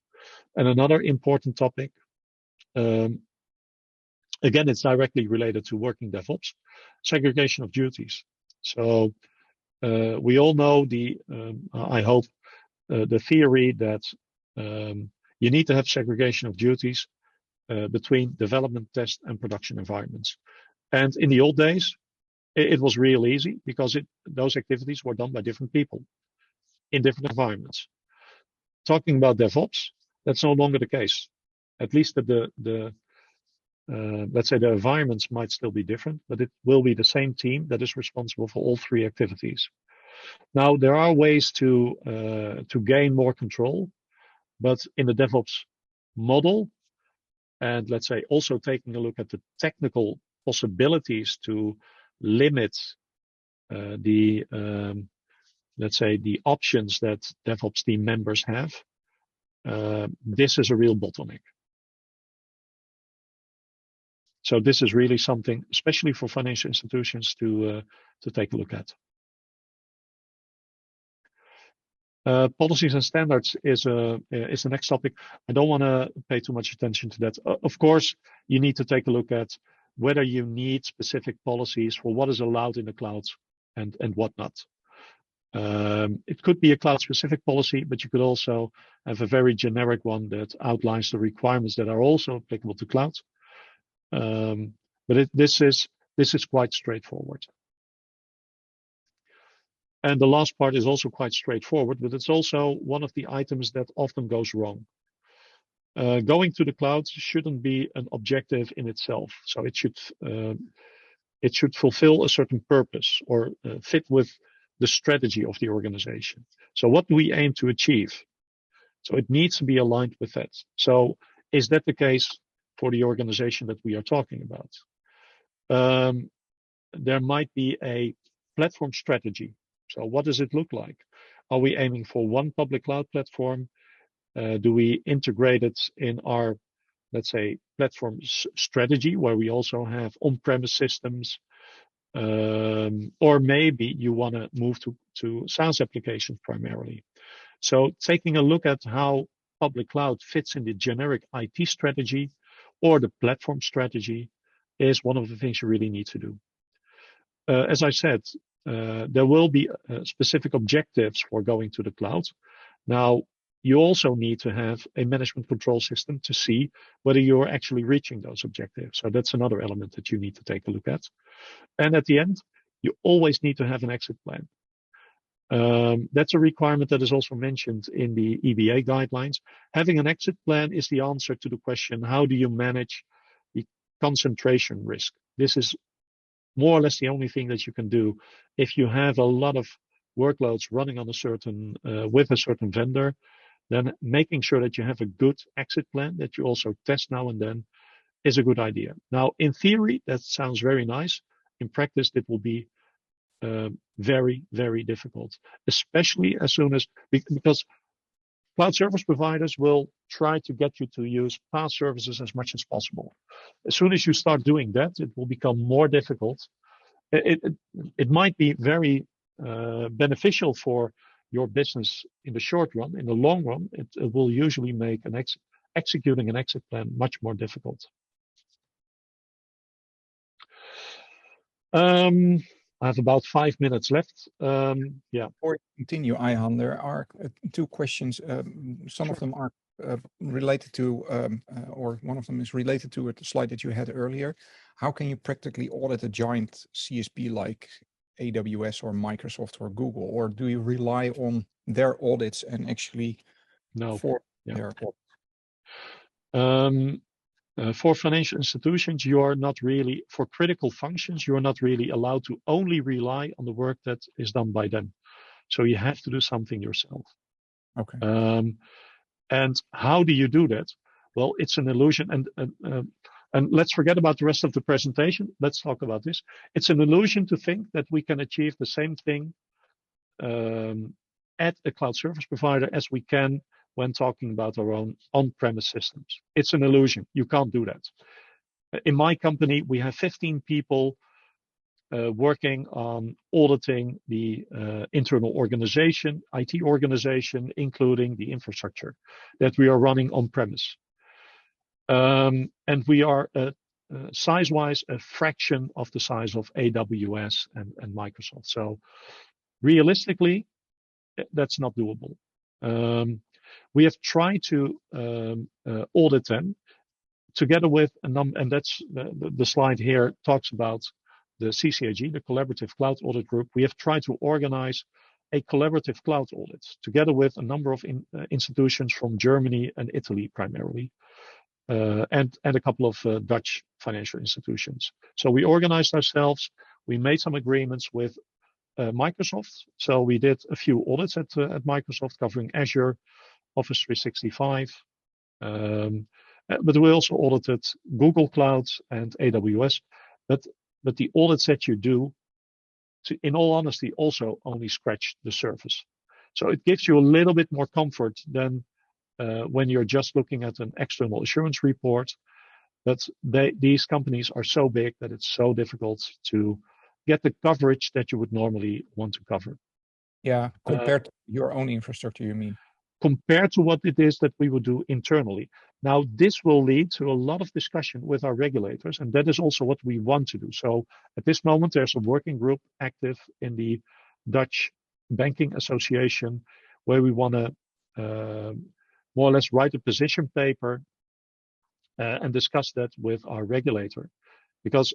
And another important topic, again, it's directly related to working DevOps, segregation of duties. So we all know I hope, the theory that you need to have segregation of duties between development, test, and production environments. And in the old days, it was real easy because those activities were done by different people in different environments. Talking about DevOps, that's no longer the case. At least let's say the environments might still be different, but it will be the same team that is responsible for all three activities. Now, there are ways to gain more control, but in the DevOps model, and let's say also taking a look at the technical possibilities to limit let's say the options that DevOps team members have, this is a real bottleneck. So this is really something, especially for financial institutions, to take a look at. Policies and standards is the next topic. I don't want to pay too much attention to that. Of course, you need to take a look at whether you need specific policies for what is allowed in the cloud and what not. It could be a cloud-specific policy, but you could also have a very generic one that outlines the requirements that are also applicable to cloud. But this is quite straightforward. And the last part is also quite straightforward, but it's also one of the items that often goes wrong. Going to the cloud shouldn't be an objective in itself. So it should fulfill a certain purpose or fit with the strategy of the organization. So what do we aim to achieve? So it needs to be aligned with that. So is that the case for the organization that we are talking about? There might be a platform strategy. So what does it look like? Are we aiming for one public cloud platform? Do we integrate it in our, let's say, platform strategy where we also have on-premise systems? Or maybe you want to move to SaaS applications primarily. So taking a look at how public cloud fits in the generic IT strategy or the platform strategy is one of the things you really need to do. As I said, there will be specific objectives for going to the cloud. Now, you also need to have a management control system to see whether you're actually reaching those objectives. So that's another element that you need to take a look at. And at the end, you always need to have an exit plan. That's a requirement that is also mentioned in the EBA guidelines. Having an exit plan is the answer to the question, how do you manage the concentration risk? This is more or less the only thing that you can do. If you have a lot of workloads running on a certain, with a certain vendor, then making sure that you have a good exit plan that you also test now and then is a good idea. Now, in theory, that sounds very nice. In practice, it will be very, very difficult, especially as soon as, because cloud service providers will try to get you to use PaaS services as much as possible. As soon as you start doing that, it will become more difficult. It might be very beneficial for your business in the short run. In the long run, it will usually make executing an exit plan much more difficult. I have about 5 minutes left. Yeah. Before we continue, Ayhan, there are two questions. Some of them are related to, or one of them is related to a slide that you had earlier. How can you practically audit a giant CSP like AWS or Microsoft or Google, or do you rely on their audits and actually for their audits? For financial institutions, you are not really, for critical functions, you are not really allowed to only rely on the work that is done by them. So you have to do something yourself. Okay. And how do you do that? Well, it's an illusion. And let's forget about the rest of the presentation. Let's talk about this. It's an illusion to think that we can achieve the same thing at a cloud service provider as we can when talking about our own on-premise systems. It's an illusion. You can't do that. In my company, we have 15 people working on auditing the internal organization, IT organization, including the infrastructure that we are running on-premise. And we are size-wise a fraction of the size of AWS and Microsoft. So realistically, that's not doable. We have tried to audit them together with a number, and that's the slide here talks about the CCAG, the Collaborative Cloud Audit Group. We have tried to organize a collaborative cloud audit together with a number of institutions from Germany and Italy primarily, and a couple of Dutch financial institutions. So we organized ourselves. We made some agreements with Microsoft. So we did a few audits at Microsoft covering Azure, Office 365, but we also audited Google Cloud and AWS. But the audits that you do, in all honesty, also only scratch the surface. So it gives you a little bit more comfort than when you're just looking at an external assurance report. But these companies are so big that it's so difficult to get the coverage that you would normally want to cover. Yeah, compared to your own infrastructure, you mean? Compared to what it is that we would do internally. Now, this will lead to a lot of discussion with our regulators, and that is also what we want to do. So at this moment, there's a working group active in the Dutch Banking Association where we want to more or less write a position paper and discuss that with our regulator. Because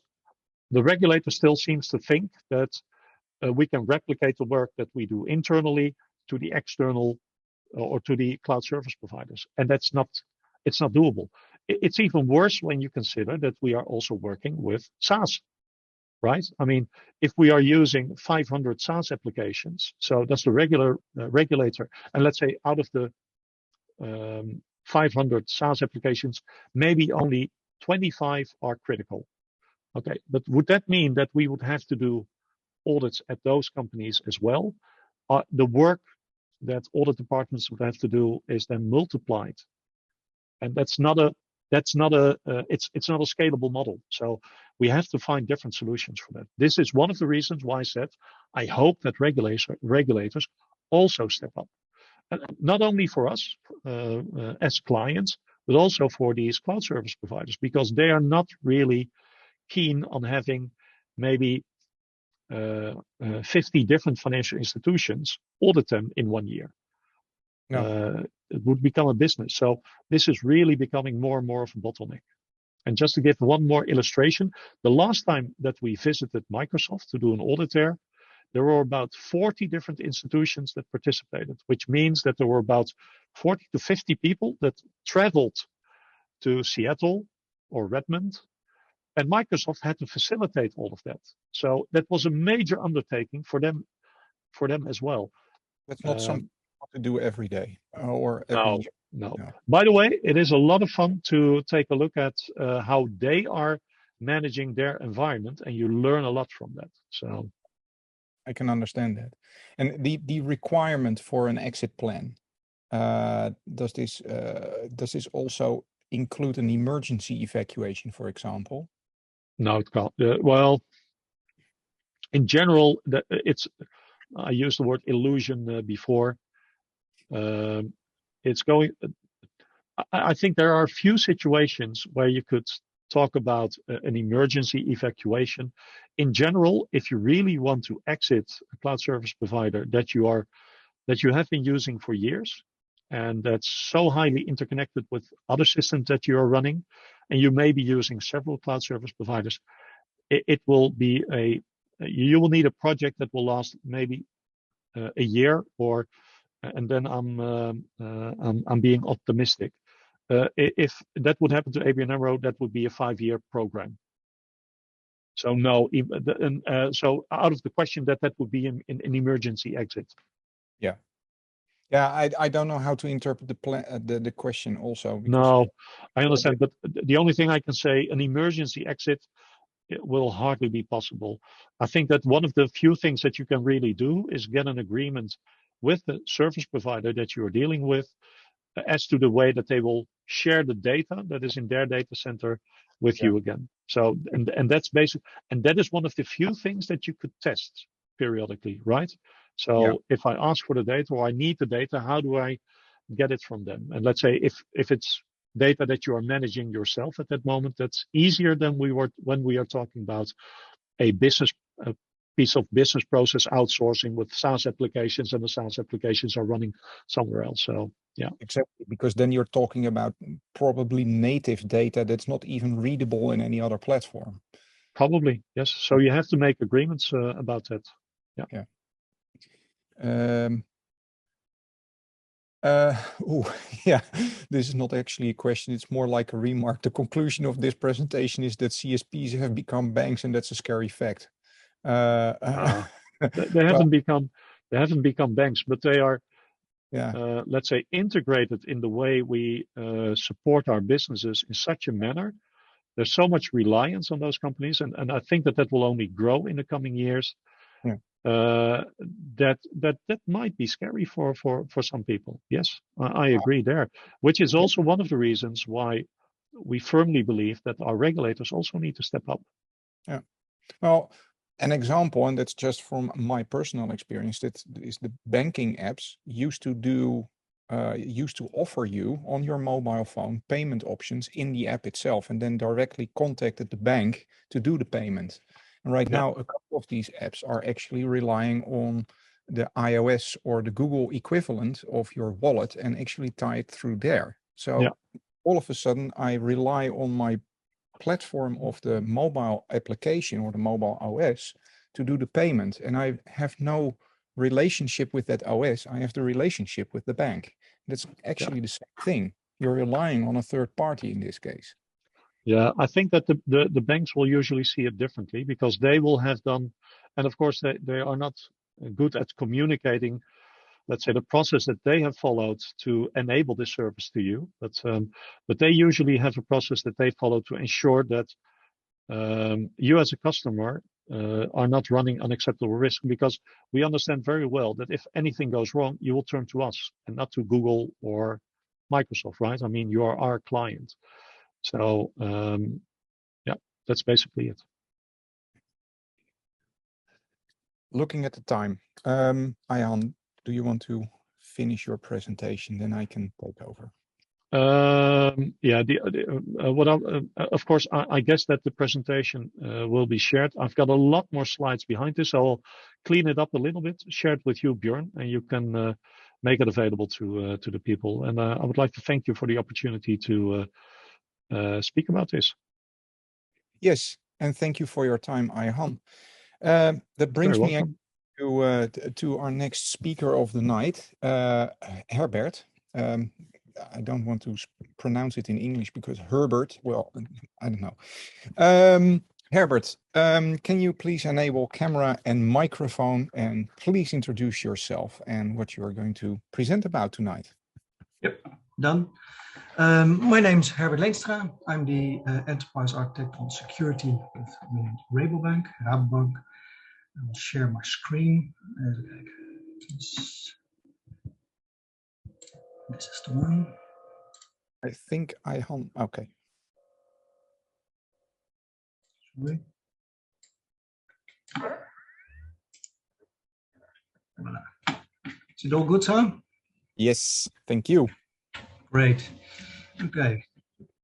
the regulator still seems to think that we can replicate the work that we do internally to the external or to the cloud service providers. And it's not doable. It's even worse when you consider that we are also working with SaaS, right? I mean, if we are using 500 SaaS applications, so that's the regular regulator, and let's say out of the 500 SaaS applications, maybe only 25 are critical. Okay, but would that mean that we would have to do audits at those companies as well? The work that audit departments would have to do is then multiplied, and it's not a scalable model. So we have to find different solutions for that. This is one of the reasons why I said I hope that regulators also step up, and not only for us as clients, but also for these cloud service providers, because they are not really keen on having maybe 50 different financial institutions audit them in 1 year. It would become a business. So this is really becoming more and more of a bottleneck. And just to give one more illustration, the last time that we visited Microsoft to do an audit there were about 40 different institutions that participated, which means that there were about 40 to 50 people that traveled to Seattle or Redmond, and Microsoft had to facilitate all of that. So that was a major undertaking for them as well. That's not something to do every day or every year. No. By the way, it is a lot of fun to take a look at how they are managing their environment, and you learn a lot from that. So I can understand that. And the requirement for an exit plan, does this also include an emergency evacuation, for example? No, it can't. Well, in general, I used the word illusion before. I think there are a few situations where you could talk about an emergency evacuation. In general, if you really want to exit a cloud service provider that you have been using for years, and that's so highly interconnected with other systems that you are running, and you may be using several cloud service providers, you will need a project that will last maybe a year, and then I'm being optimistic. If that would happen to ABN Amro, that would be a 5-year program. So no, so out of the question that would be an emergency exit. Yeah, I don't know how to interpret the question also. No, I understand, but the only thing I can say, an emergency exit, it will hardly be possible. I think that one of the few things that you can really do is get an agreement with the service provider that you are dealing with as to the way that they will share the data that is in their data center with you again. So, and that's basic, and that is one of the few things that you could test periodically, right? So if I ask for the data or I need the data, how do I get it from them? And let's say if it's data that you are managing yourself at that moment, that's easier than when we are talking about a piece of business process outsourcing with SaaS applications, and the SaaS applications are running somewhere else. So yeah, exactly, because then you're talking about probably native data that's not even readable in any other platform. Probably, yes. So you have to make agreements about that. Yeah. This is not actually a question, it's more like a remark. The conclusion of this presentation is that CSPs have become banks, and that's a scary fact. They haven't become banks, but they are let's say integrated in the way we support our businesses in such a manner. There's so much reliance on those companies, and I think that will only grow in the coming years. That might be scary for some people. Yes, I agree there, which is also one of the reasons why we firmly believe that our regulators also need to step up. Yeah. Well, an example, and that's just from my personal experience, that is the banking apps used to offer you on your mobile phone payment options in the app itself, and then directly contacted the bank to do the payment. And right now, a couple of these apps are actually relying on the iOS or the Google equivalent of your wallet and actually tie it through there. So all of a sudden, I rely on my platform of the mobile application or the mobile OS to do the payment. And I have no relationship with that OS. I have the relationship with the bank. That's actually the same thing. You're relying on a third party in this case. Yeah, I think that the banks will usually see it differently, because they will have done, and of course they are not good at communicating, let's say, the process that they have followed to enable this service to you. But they usually have a process that they follow to ensure that you as a customer are not running unacceptable risk, because we understand very well that if anything goes wrong, you will turn to us and not to Google or Microsoft, right? I mean, you are our client. So that's basically it. Looking at the time, Ayhan, do you want to finish your presentation? Then I can take over. Yeah, of course, I guess that the presentation will be shared. I've got a lot more slides behind this, so I'll clean it up a little bit, share it with you, Björn, and you can make it available to the people. And I would like to thank you for the opportunity to speak about this. Yes, and thank you for your time, Ayhan. That brings me to our next speaker of the night, Herbert. I don't want to pronounce it in English because Herbert, well, I don't know. Herbert, can you please enable camera and microphone, and please introduce yourself and what you are going to present about tonight? Yep, done. My name is Herbert Leenstra. I'm the enterprise architect on security with Rabobank. I will share my screen. This is the one. I think Ayhan, okay. Sorry. Voilà. Is it all good, Sam? Yes, thank you. Great. Okay,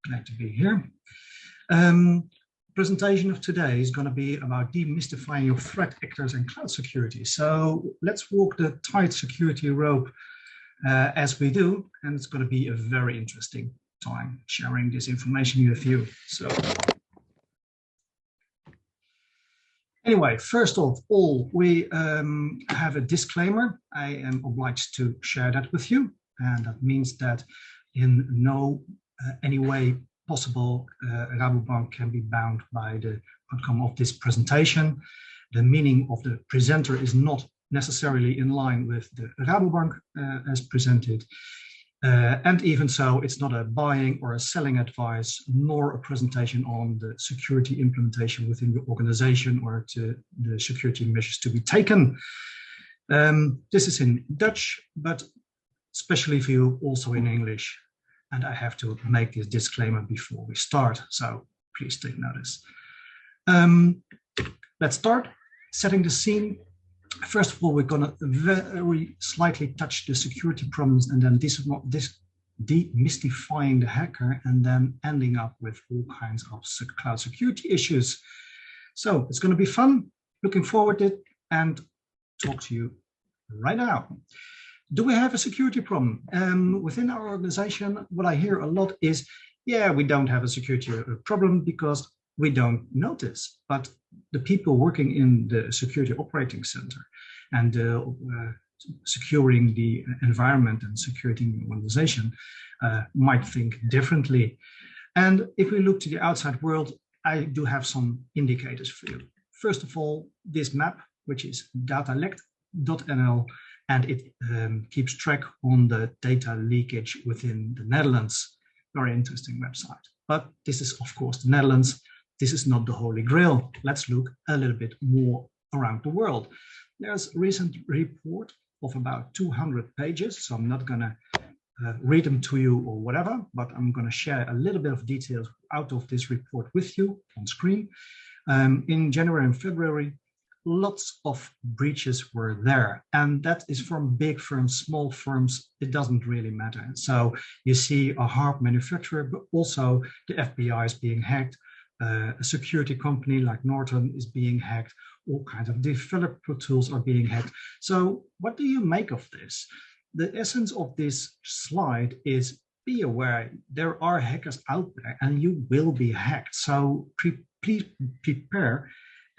glad to be here. Presentation of today is going to be about demystifying your threat actors and cloud security. So let's walk the tight security rope as we do, and it's going to be a very interesting time sharing this information with you. So anyway, first of all, we have a disclaimer. I am obliged to share that with you, and that means that in no any way possible, Rabobank can be bound by the outcome of this presentation. The meaning of the presenter is not necessarily in line with the Rabobank as presented. And even so, it's not a buying or a selling advice, nor a presentation on the security implementation within your organization or to the security measures to be taken. This is in Dutch, but especially for you also in English. And I have to make this disclaimer before we start, so please take notice. Let's start setting the scene. First of all, we're going to very slightly touch the security problems, and then demystifying the hacker, and then ending up with all kinds of cloud security issues. So it's going to be fun. Looking forward to it, and talk to you right now. Do we have a security problem? Within our organization, what I hear a lot is, yeah, we don't have a security problem because we don't notice. But the people working in the security operating center and securing the environment and securing the organization might think differently. And if we look to the outside world, I do have some indicators for you. First of all, this map, which is datalect.nl, and it keeps track on the data leakage within the Netherlands. Very interesting website. But this is, of course, the Netherlands. This is not the Holy Grail. Let's look a little bit more around the world. There's a recent report of about 200 pages, so I'm not going to read them to you or whatever, but I'm going to share a little bit of details out of this report with you on screen. In January and February, lots of breaches were there, and that is from big firms, small firms, it doesn't really matter. So you see a harp manufacturer, but also the FBI is being hacked, a security company like Norton is being hacked, all kinds of developer tools are being hacked. So what do you make of this? The essence of this slide is be aware there are hackers out there and you will be hacked. So please prepare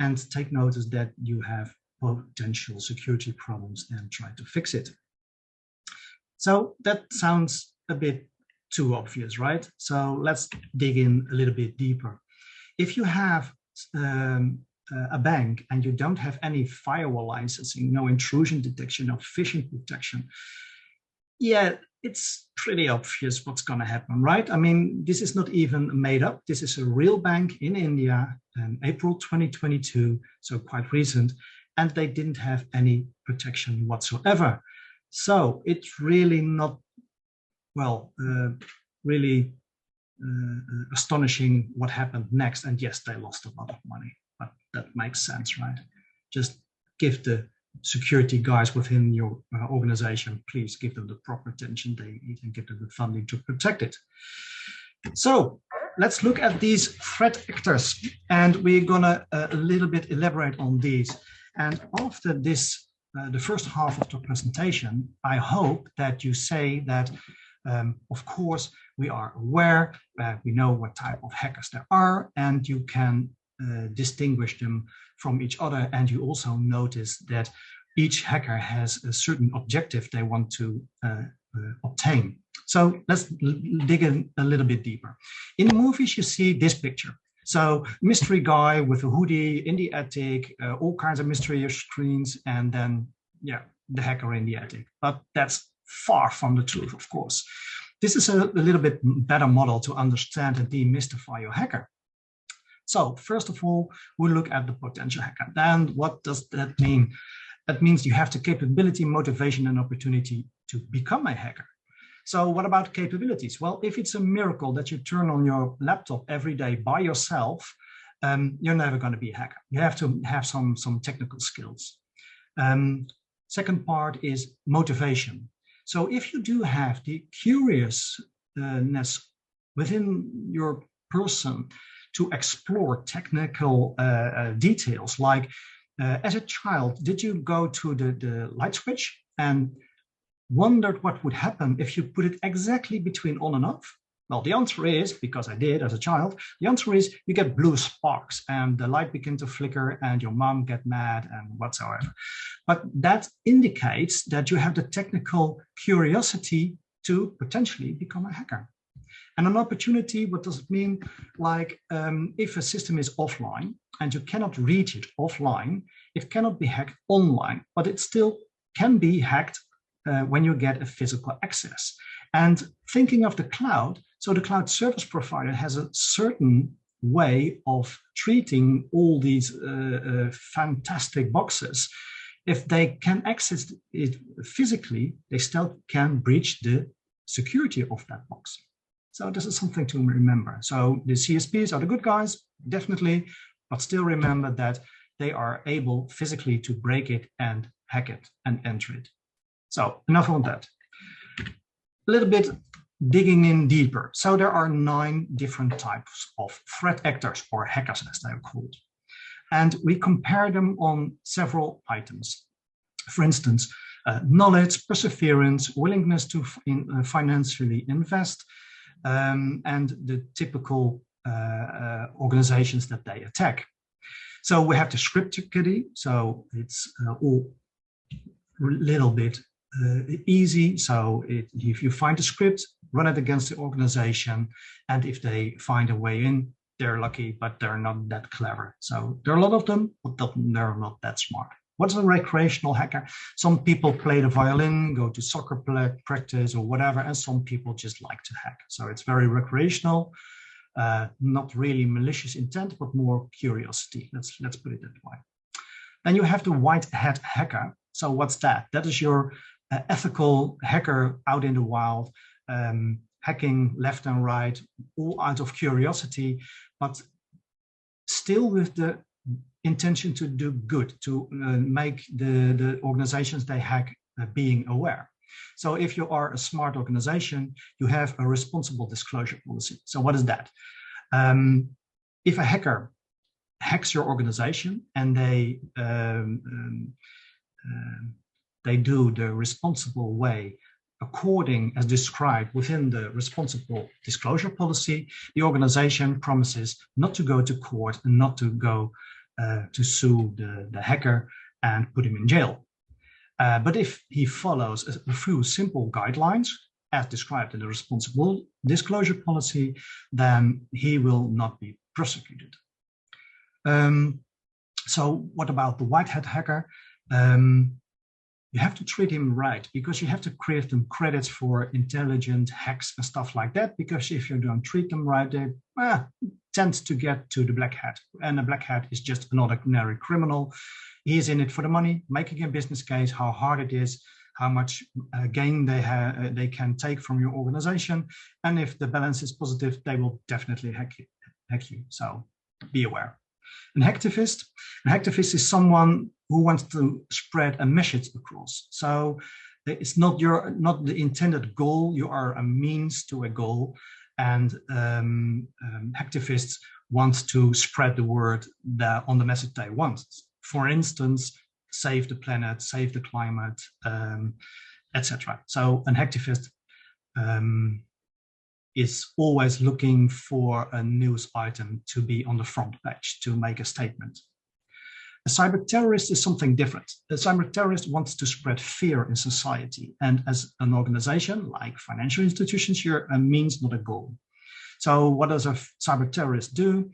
and take notice that you have potential security problems and try to fix it. So that sounds a bit too obvious, right? So let's dig in a little bit deeper. If you have a bank and you don't have any firewall licensing, no intrusion detection, no phishing protection, yeah, it's pretty obvious what's going to happen, right? I mean, this is not even made up. This is a real bank in India, April 2022, so quite recent, and they didn't have any protection whatsoever. So it's really not, well, really astonishing what happened next. And yes, they lost a lot of money, but that makes sense, right? Just give the security guys within your organization, please give them the proper attention they need and give them the funding to protect it. So let's look at these threat actors, and we're gonna a little bit elaborate on these. And after this, the first half of the presentation, I hope that you say that, of course, we are aware, we know what type of hackers there are, and you can distinguish them from each other. And you also notice that each hacker has a certain objective they want to obtain. So let's dig in a little bit deeper. In movies, you see this picture. So mystery guy with a hoodie in the attic, all kinds of mysterious screens, and then, yeah, the hacker in the attic. But that's far from the truth, of course. This is a little bit better model to understand and demystify your hacker. So first of all, we look at the potential hacker. Then what does that mean? That means you have the capability, motivation, and opportunity to become a hacker. So what about capabilities? Well, if it's a miracle that you turn on your laptop every day by yourself, you're never going to be a hacker. You have to have some technical skills. Second part is motivation. So if you do have the curiousness within your person to explore technical details, like as a child, did you go to the light switch and wondered what would happen if you put it exactly between on and off? Well, the answer is, because I did as a child, the answer is you get blue sparks and the light begin to flicker and your mom get mad and whatsoever. But that indicates that you have the technical curiosity to potentially become a hacker. And an opportunity, what does it mean? Like if a system is offline and you cannot reach it offline, it cannot be hacked online, but it still can be hacked when you get a physical access. And thinking of the cloud, so the cloud service provider has a certain way of treating all these fantastic boxes. If they can access it physically, they still can breach the security of that box. So this is something to remember. So the CSPs are the good guys, definitely, but still remember that they are able physically to break it and hack it and enter it. So enough on that. A little bit digging in deeper. So there are 9 different types of threat actors, or hackers as they are called. And we compare them on several items. For instance, knowledge, perseverance, willingness to financially invest, and the typical organizations that they attack. So we have the script kiddie. So it's all a little bit easy. So if you find a script, run it against the organization, and if they find a way in, they're lucky, but they're not that clever. So there are a lot of them, but they're not that smart. What's a recreational hacker? Some people play the violin, go to soccer practice or whatever, and some people just like to hack. So it's very recreational, not really malicious intent, but more curiosity. Let's put it that way. Then you have the white hat hacker. So what's that? That is your ethical hacker out in the wild, hacking left and right, all out of curiosity, but still with the intention to do good, to make the organizations they hack being aware. So if you are a smart organization, you have a responsible disclosure policy. So what is that? If a hacker hacks your organization and they do the responsible way according as described within the responsible disclosure policy, the organization promises not to go to court and not to go to sue the hacker and put him in jail. But if he follows a few simple guidelines as described in the responsible disclosure policy, then he will not be prosecuted. So what about the white hat hacker? You have to treat him right, because you have to create them credits for intelligent hacks and stuff like that, because if you don't treat them right, they tend to get to the black hat. And a black hat is just an ordinary criminal. He is in it for the money, making a business case, how hard it is, how much gain they can take from your organization. And if the balance is positive, they will definitely hack you. So be aware. An hacktivist is someone who wants to spread a message across. So it's not the intended goal. You are a means to a goal, and activists want to spread the word on the message they want. For instance, save the planet, save the climate, etc. So an activist is always looking for a news item to be on the front page, to make a statement. A cyber terrorist is something different. A cyber terrorist wants to spread fear in society. And as an organization, like financial institutions, you're a means, not a goal. So what does a cyber terrorist do?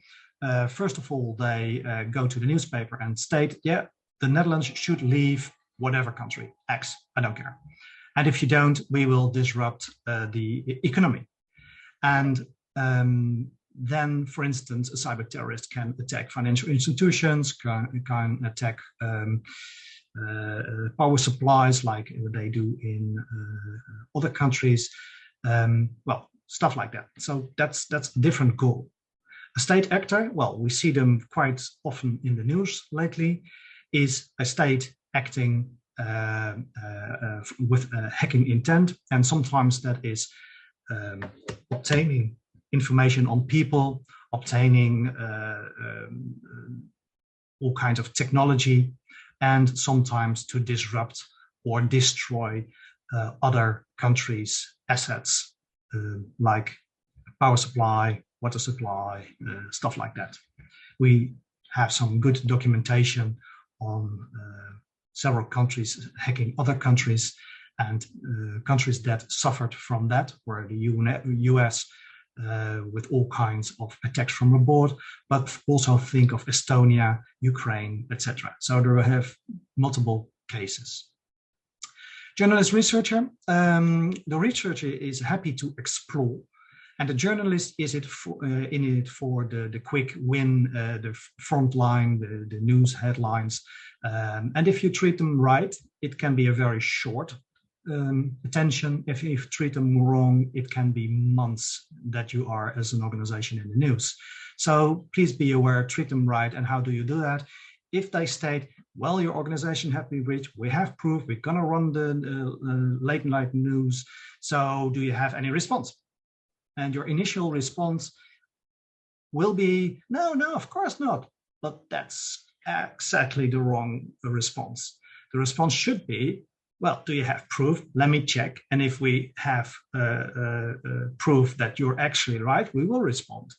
First of all, they go to the newspaper and state, yeah, the Netherlands should leave whatever country, X, I don't care. And if you don't, we will disrupt the economy. And then, for instance, a cyber terrorist can attack financial institutions, can attack power supplies like they do in other countries. Well, stuff like that. So that's a different goal. A state actor, well, we see them quite often in the news lately, is a state acting with a hacking intent, and sometimes that is obtaining information on people, obtaining all kinds of technology, and sometimes to disrupt or destroy other countries' assets, like power supply, water supply, stuff like that. We have some good documentation on several countries hacking other countries, and countries that suffered from that were the US with all kinds of attacks from abroad, but also think of Estonia, Ukraine, etc. So there have multiple cases. Journalist researcher, the researcher is happy to explore, and the journalist is in it for the quick win, the front line, the news headlines. And if you treat them right, it can be a very short attention. If you treat them wrong, it can be months that you are as an organization in the news. So please be aware, treat them right. And how do you do that? If they state, well, your organization has been breached, we have proof, we're going to run the late night news. So do you have any response? And your initial response will be, no, of course not. But that's exactly the wrong response. The response should be, well, do you have proof? Let me check. And if we have proof that you're actually right, we will respond.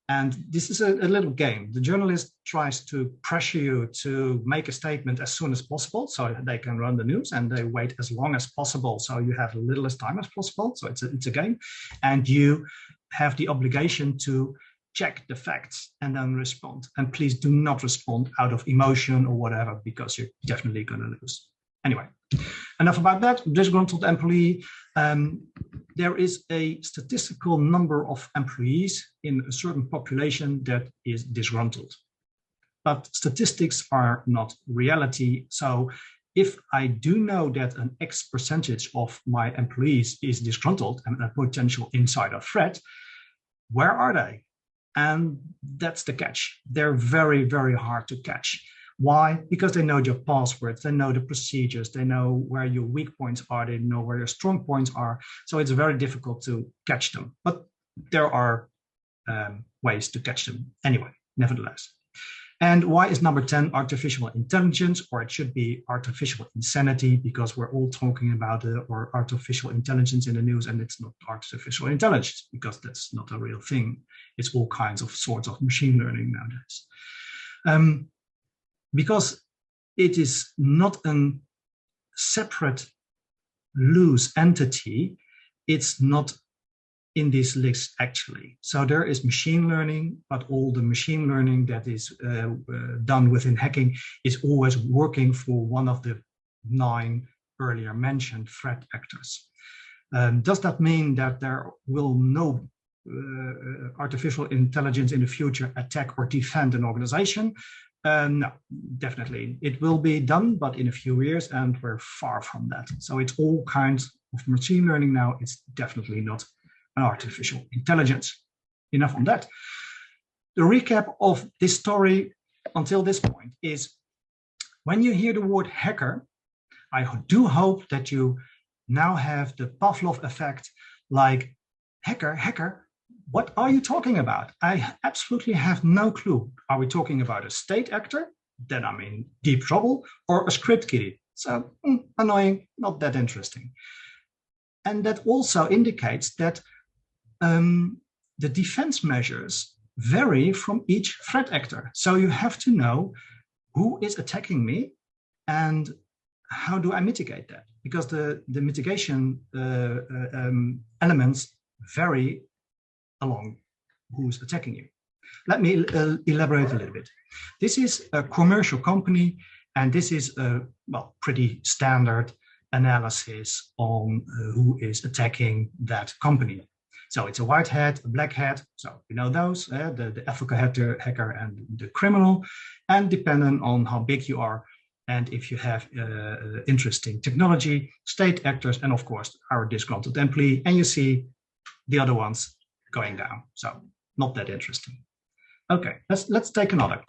And this is a little game. The journalist tries to pressure you to make a statement as soon as possible so they can run the news, and they wait as long as possible so you have little as time as possible. So it's a game. And you have the obligation to check the facts and then respond. And please do not respond out of emotion or whatever, because you're definitely going to lose. Anyway, enough about that. Disgruntled employee. There is a statistical number of employees in a certain population that is disgruntled. But statistics are not reality. So if I do know that an X percentage of my employees is disgruntled and a potential insider threat, where are they? And that's the catch. They're very, very hard to catch. Why? Because they know your passwords, they know the procedures, they know where your weak points are, they know where your strong points are. So it's very difficult to catch them. But there are ways to catch them anyway, nevertheless. And why is number 10 artificial intelligence, or it should be artificial insanity, because we're all talking about or artificial intelligence in the news, and it's not artificial intelligence because that's not a real thing. It's all kinds of sorts of machine learning nowadays. Because it is not a separate loose entity, it's not in this list actually. So there is machine learning, but all the machine learning that is done within hacking is always working for one of the 9 earlier mentioned threat actors. Does that mean that there will no artificial intelligence in the future attack or defend an organization? No, definitely. It will be done, but in a few years, and we're far from that. So it's all kinds of machine learning now. It's definitely not an artificial intelligence. Enough on that. The recap of this story until this point is When you hear the word hacker, I do hope that you now have the Pavlov effect, like hacker, what are you talking about? I absolutely have no clue. Are we talking about a state actor? Then I'm in deep trouble, or a script kiddie. So annoying, not that interesting. And that also indicates that the defense measures vary from each threat actor. So you have to know who is attacking me and how do I mitigate that? Because the mitigation elements vary along who's attacking you. Let me elaborate a little bit. This is a commercial company, and this is a pretty standard analysis on who is attacking that company. So it's a white hat, a black hat. So you know those, the ethical hacker and the criminal, and depending on how big you are, and if you have interesting technology, state actors, and of course our disgruntled employee, and you see the other ones going down. So not that interesting. Okay, let's take another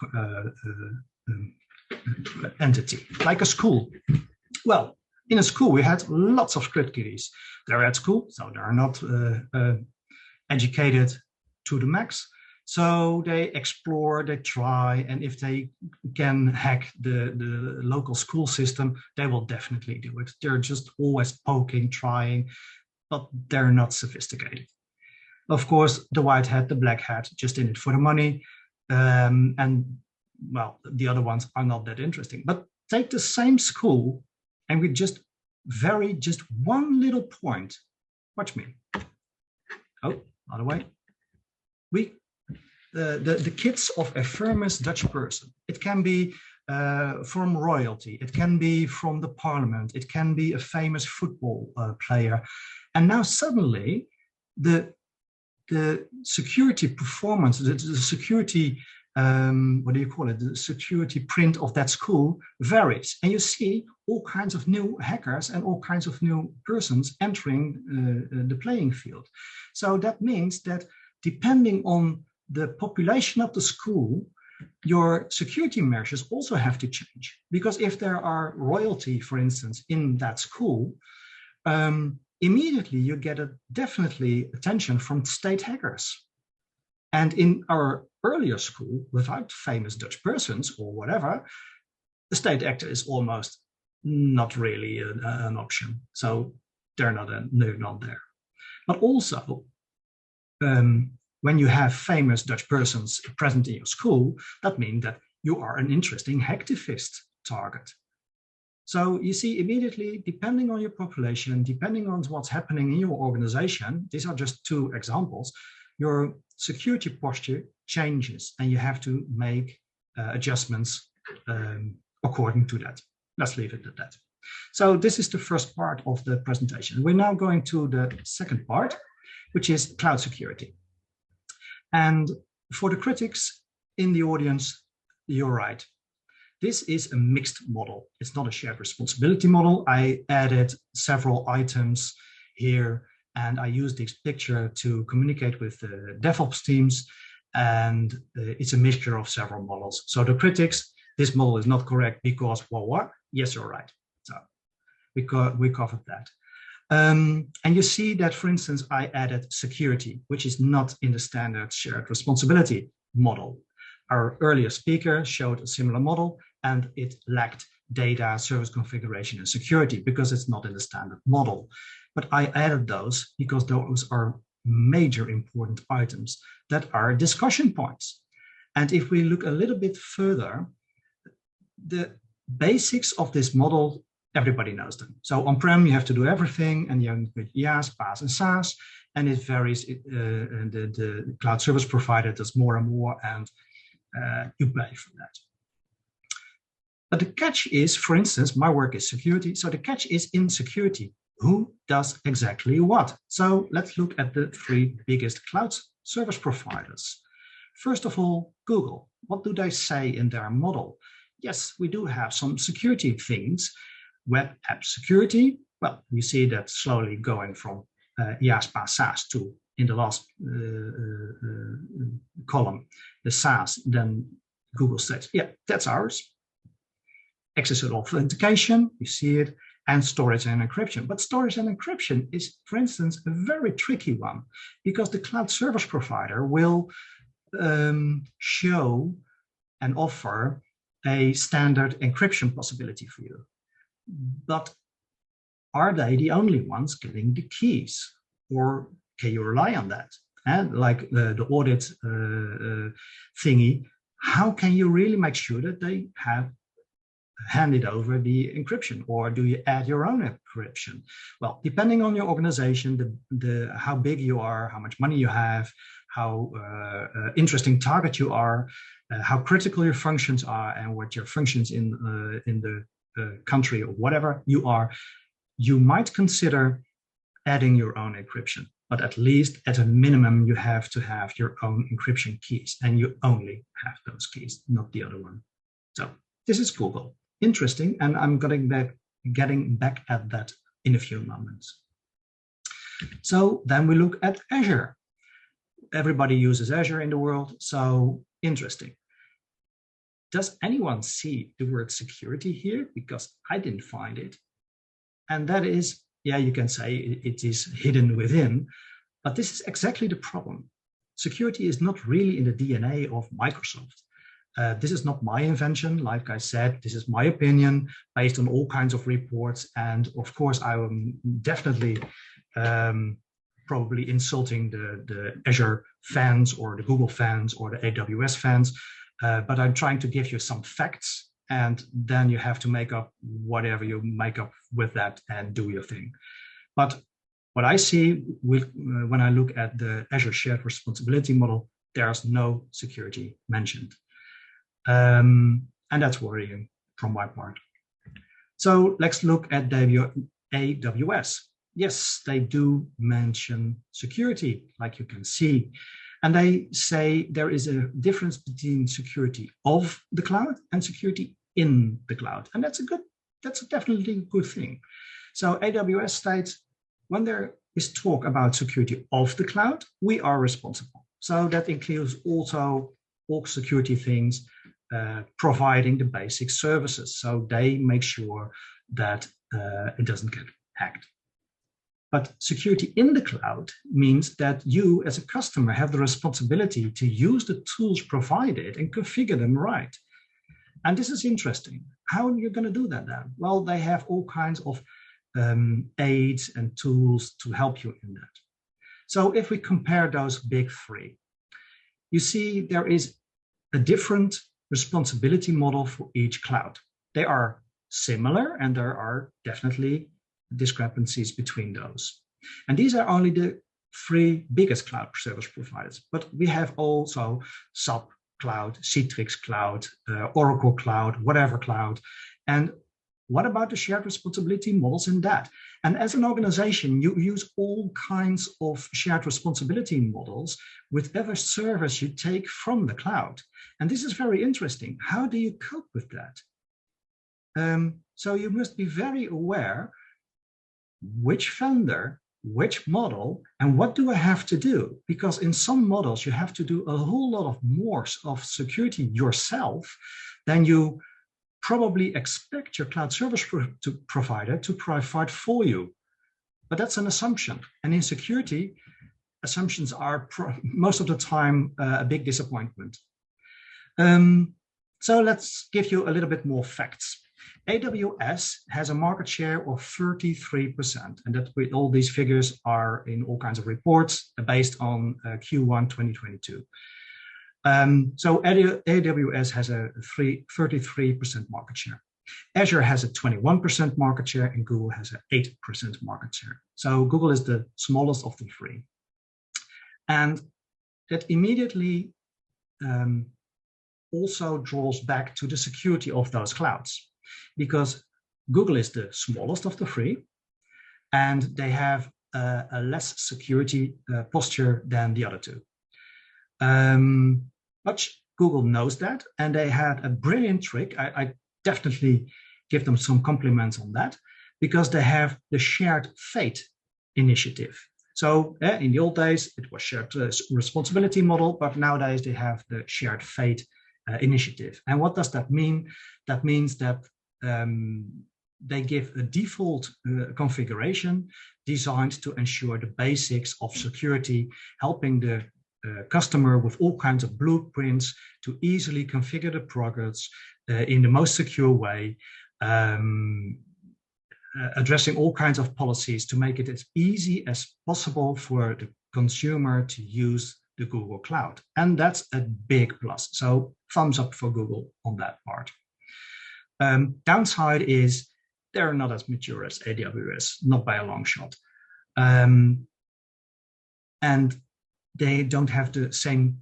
entity, like a school. Well, in a school we had lots of script kiddies. They're at school, so they're not educated to the max. So they explore, they try, and if they can hack the local school system, they will definitely do it. They're just always poking, trying, but they're not sophisticated. Of course, the white hat, the black hat, just in it for the money. And well, the other ones are not that interesting. But take the same school and we just vary just one little point. Watch me. Oh, other way. The kids of a famous Dutch person. It can be from royalty. It can be from the parliament. It can be a famous football player. And now suddenly the security performance, the security, what do you call it? The security print of that school varies. And you see all kinds of new hackers and all kinds of new persons entering the playing field. So that means that depending on the population of the school, your security measures also have to change. Because if there are royalty, for instance, in that school, immediately you get definitely attention from state hackers. And in our earlier school, without famous Dutch persons or whatever, the state actor is almost not really an option. So they're not there. But also, when you have famous Dutch persons present in your school, that means that you are an interesting hacktivist target. So you see immediately, depending on your population, depending on what's happening in your organization, these are just two examples, your security posture changes and you have to make adjustments according to that. Let's leave it at that. So this is the first part of the presentation. We're now going to the second part, which is cloud security. And for the critics in the audience, you're right. This is a mixed model. It's not a shared responsibility model. I added several items here and I used this picture to communicate with the DevOps teams. And it's a mixture of several models. So the critics, this model is not correct because, well, what? Yes, you're right. So we covered that. And you see that, for instance, I added security, which is not in the standard shared responsibility model. Our earlier speaker showed a similar model and it lacked data, service configuration, and security because it's not in the standard model. But I added those because those are major important items that are discussion points. And if we look a little bit further, the basics of this model, everybody knows them. So on-prem, you have to do everything, and you have with IaaS, PaaS, and SaaS, and it varies. The cloud service provider does more and more, and you pay for that. But the catch is, for instance, my work is security. So the catch is in security. Who does exactly what? So let's look at the three biggest cloud service providers. First of all, Google. What do they say in their model? Yes, we do have some security things. Web app security, well, you see that slowly going from IaaS, PaaS, SaaS to, in the last column, the SaaS, then Google says, yeah, that's ours. XSL authentication, you see it, and storage and encryption. But storage and encryption is, for instance, a very tricky one because the cloud service provider will show and offer a standard encryption possibility for you. But are they the only ones giving the keys, or can you rely on that? And like the audit thingy, how can you really make sure that they have handed over the encryption, or do you add your own encryption? Well, depending on your organization, how big you are, how much money you have, how interesting target you are, how critical your functions are, and what your functions in the country or whatever you are, you might consider adding your own encryption. But at least at a minimum, you have to have your own encryption keys, and you only have those keys, not the other one. So this is Google. Interesting, and I'm getting back at that in a few moments. So then we look at Azure. Everybody uses Azure in the world, so interesting. Does anyone see the word security here? Because I didn't find it. And that is, yeah, you can say it is hidden within, but this is exactly the problem. Security is not really in the DNA of Microsoft. This is not my invention. Like I said, this is my opinion based on all kinds of reports. And of course, I am definitely probably insulting the Azure fans or the Google fans or the AWS fans. But I'm trying to give you some facts, and then you have to make up whatever you make up with that and do your thing. But what I see when I look at the Azure Shared Responsibility Model, there's no security mentioned. And that's worrying from my part. So let's look at AWS. Yes, they do mention security, like you can see. And they say there is a difference between security of the cloud and security in the cloud. And that's definitely a good thing. So AWS states, when there is talk about security of the cloud, we are responsible. So that includes also all security things, providing the basic services. So they make sure that it doesn't get hacked. But security in the cloud means that you as a customer have the responsibility to use the tools provided and configure them right. And this is interesting. How are you going to do that then? Well, they have all kinds of aids and tools to help you in that. So if we compare those big three, you see there is a different responsibility model for each cloud. They are similar, and there are definitely discrepancies between those. And these are only the three biggest cloud service providers, but we have also SAP Cloud, Citrix Cloud, Oracle Cloud, whatever cloud. And what about the shared responsibility models in that? And as an organization, you use all kinds of shared responsibility models with every service you take from the cloud. And this is very interesting. How do you cope with that? So you must be very aware which vendor, which model, and what do I have to do? Because in some models, you have to do a whole lot of more of security yourself than you probably expect your cloud service provider to provide for you. But that's an assumption. And in security, assumptions are most of the time a big disappointment. So let's give you a little bit more facts. AWS has a market share of 33%, and that with all these figures are in all kinds of reports based on Q1 2022. So AWS has a 33% market share. Azure has a 21% market share, and Google has an 8% market share. So Google is the smallest of the three. And that immediately also draws back to the security of those clouds, because Google is the smallest of the three, and they have a less security posture than the other two. But Google knows that, and they had a brilliant trick. I definitely give them some compliments on that, because they have the shared fate initiative. So in the old days, it was shared responsibility model, but nowadays they have the shared fate initiative. And what does that mean? That means that they give a default configuration designed to ensure the basics of security, helping the customer with all kinds of blueprints to easily configure the products in the most secure way, addressing all kinds of policies to make it as easy as possible for the consumer to use the Google Cloud. And that's a big plus. So thumbs up for Google on that part. Downside is they're not as mature as AWS, not by a long shot. And they don't have the same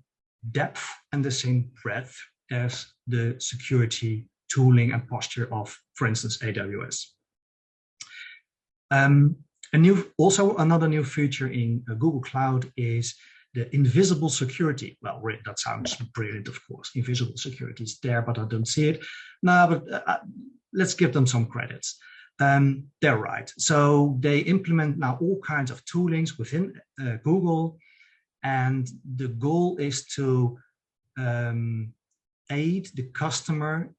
depth and the same breadth as the security tooling and posture of, for instance, AWS. Also another new feature in Google Cloud is the invisible security. Well, that sounds brilliant, of course. Invisible security is there, but I don't see it. No, but let's give them some credits. They're right. So they implement now all kinds of toolings within Google, and the goal is to aid the customer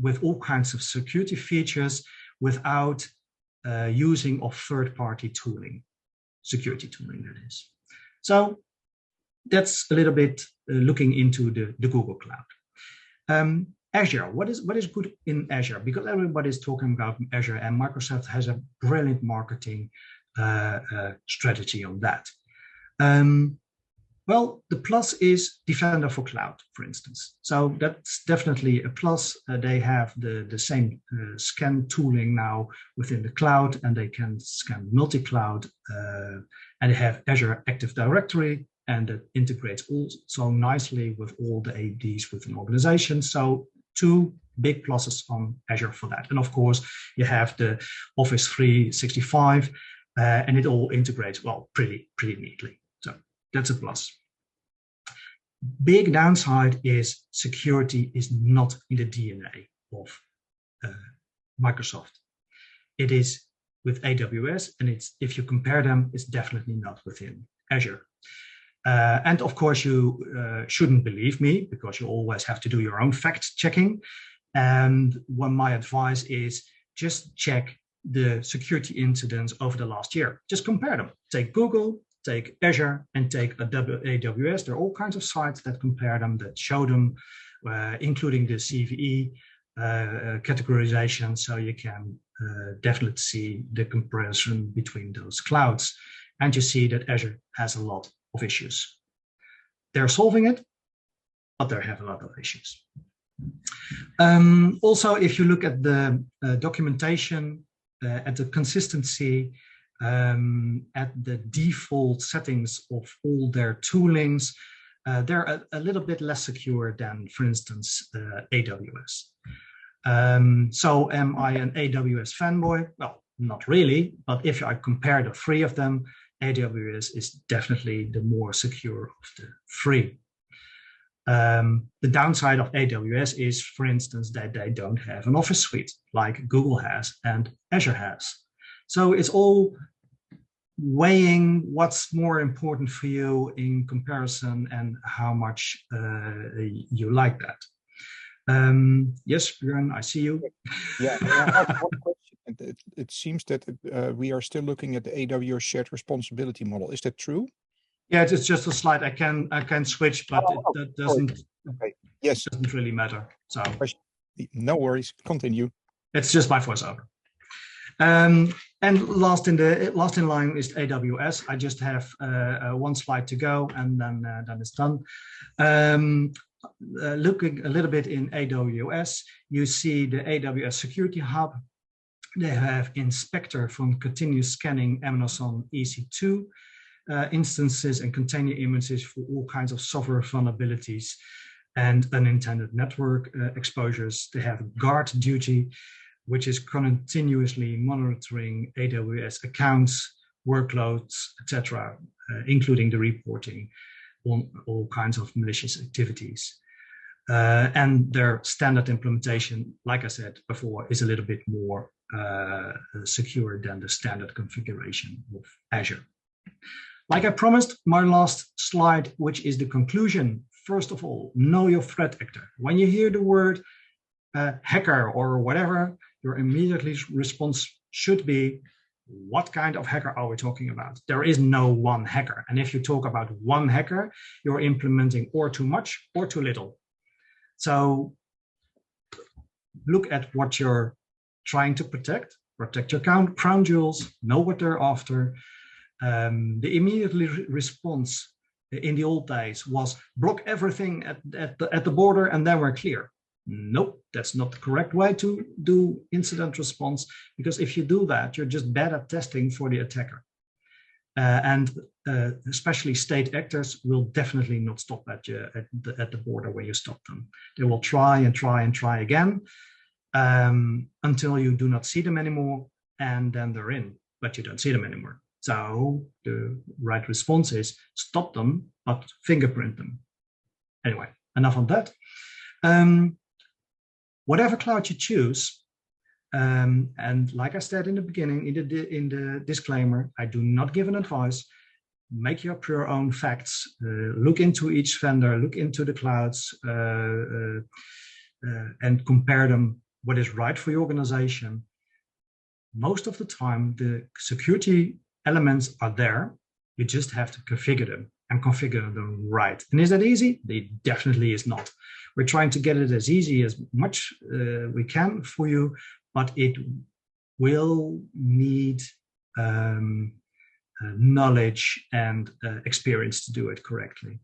with all kinds of security features without using of third-party tooling, security tooling, that is. So that's a little bit looking into the Google Cloud. Azure, what is good in Azure? Because everybody's talking about Azure, and Microsoft has a brilliant marketing strategy on that. Well, the plus is Defender for Cloud, for instance. So that's definitely a plus. They have the same scan tooling now within the cloud, and they can scan multi-cloud, and they have Azure Active Directory, and it integrates also nicely with all the ADs within organizations. So two big pluses on Azure for that. And of course, you have the Office 365, and it all integrates, well, pretty neatly. So that's a plus. Big downside is security is not in the DNA of Microsoft. It is with AWS, and it's, if you compare them, it's definitely not within Azure. And of course, you shouldn't believe me, because you always have to do your own fact checking. And my advice is just check the security incidents over the last year. Just compare them. Take Google, take Azure, and take AWS. There are all kinds of sites that compare them, that show them, including the CVE categorization, so you can definitely see the comparison between those clouds. And you see that Azure has a lot of issues. They're solving it, but they have a lot of issues. Also, if you look at the documentation, at the consistency, at the default settings of all their toolings, they're a little bit less secure than, for instance, AWS. So am I an AWS fanboy? Well, not really, but if I compare the three of them, AWS is definitely the more secure of the three. The downside of AWS is, for instance, that they don't have an Office suite like Google has and Azure has. So it's all weighing what's more important for you in comparison and how much you like that. Yes, Björn, I see you. Yeah, I have one question. It seems that we are still looking at the AWS shared responsibility model. Is that true? Yeah, it's just a slide. I can switch, but that doesn't. Okay. Yes, doesn't really matter. So no worries. Continue. It's just my voiceover. And last in line is AWS. I just have one slide to go, and then it's done. Looking a little bit in AWS, you see the AWS Security Hub. They have Inspector from continuous scanning Amazon EC2 instances and container images for all kinds of software vulnerabilities and unintended network exposures. They have Guard Duty, which is continuously monitoring AWS accounts, workloads, etc., including the reporting on all kinds of malicious activities. And their standard implementation, like I said before, is a little bit more secure than the standard configuration of Azure. Like I promised, my last slide, which is the conclusion. First of all, know your threat actor. When you hear the word hacker or whatever, your immediate response should be, what kind of hacker are we talking about? There is no one hacker. And if you talk about one hacker, you're implementing or too much or too little. So look at what you're trying to protect your crown jewels, know what they're after. The immediate response in the old days was block everything at the border and then we're clear. Nope, that's not the correct way to do incident response, because if you do that, you're just bad at testing for the attacker. And especially state actors will definitely not stop at the border where you stop them. They will try and try and try again until you do not see them anymore, and then they're in, but you don't see them anymore. So the right response is stop them, but fingerprint them. Anyway, enough on that. Whatever cloud you choose, and like I said in the beginning, in the disclaimer, I do not give an advice. Make up your own facts. Look into each vendor, look into the clouds, and compare them. What is right for your organization? Most of the time, the security elements are there. You just have to configure them and configure them right. And is that easy? It definitely is not. We're trying to get it as easy as much we can for you, but it will need knowledge and experience to do it correctly.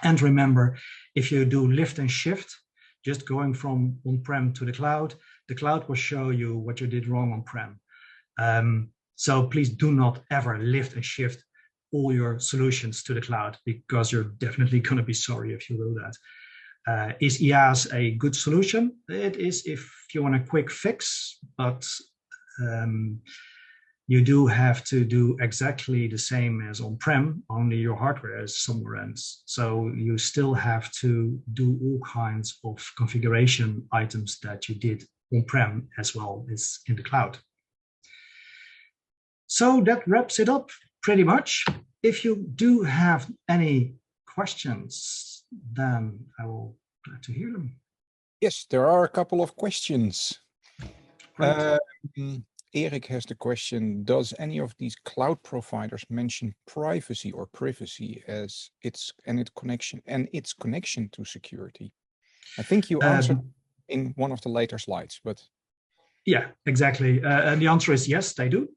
And remember, if you do lift and shift, just going from on-prem to the cloud will show you what you did wrong on-prem. So please do not ever lift and shift all your solutions to the cloud, because you're definitely going to be sorry if you do that. Is IaaS a good solution? It is if you want a quick fix, but you do have to do exactly the same as on-prem, only your hardware is somewhere else. So you still have to do all kinds of configuration items that you did on-prem as well as in the cloud. So that wraps it up pretty much. If you do have any questions, then I will glad to hear them. Yes, there are a couple of questions. Erik has the question, does any of these cloud providers mention privacy or privacy as its connection to security? I think you answered in one of the later slides, but yeah, exactly. And the answer is yes, they do.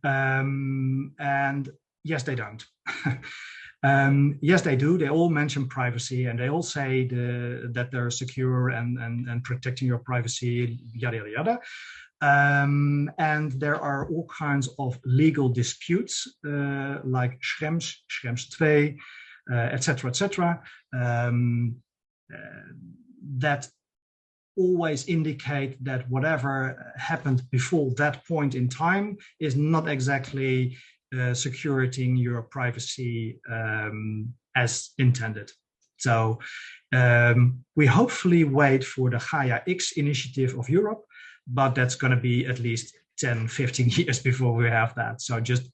And yes, they don't. Yes, they do. They all mention privacy, and they all say that they're secure and protecting your privacy, yada, yada, yada. And there are all kinds of legal disputes, like Schrems, twee, etc., that always indicate that whatever happened before that point in time is not exactly securing your privacy as intended. So we hopefully wait for the Gaia X initiative of Europe, but that's going to be at least 10, 15 years before we have that. So just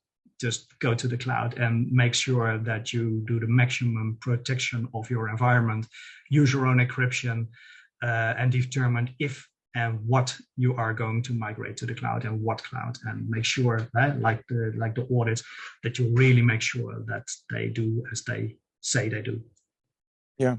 go to the cloud and make sure that you do the maximum protection of your environment, use your own encryption, and determine if and what you are going to migrate to the cloud and what cloud, and make sure that, like the audits, that you really make sure that they do as they say they do. Yeah,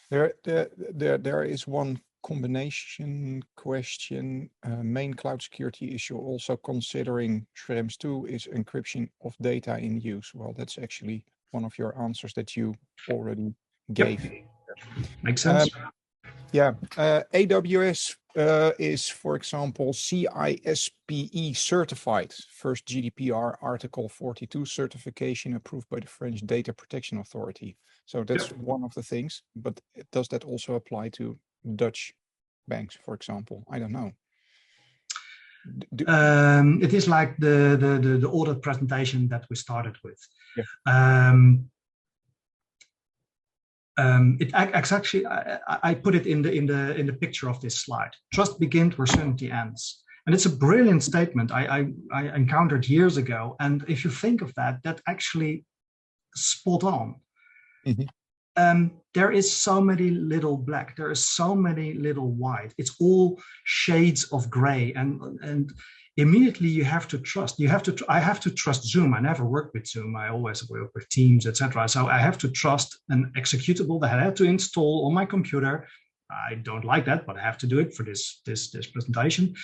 there is one combination question. Main cloud security issue also considering Schrems 2 is encryption of data in use. Well, that's actually one of your answers that you already gave. Yep. Makes sense. Yeah, AWS is, for example, CISPE certified, first GDPR Article 42 certification approved by the French Data Protection Authority. So that's one of the things, but does that also apply to Dutch banks, for example? I don't know. It is like the audit presentation that we started with. Yeah. I put it in the picture of this slide. Trust begins where certainty ends, and it's a brilliant statement I encountered years ago. And if you think of that, that's actually spot on. Mm-hmm. there is so many little black. There is so many little white. It's all shades of gray, and immediately you have to trust. I have to trust Zoom. I never worked with Zoom. I always work with Teams, etc. So I have to trust an executable that I have to install on my computer. I don't like that, but I have to do it for this presentation.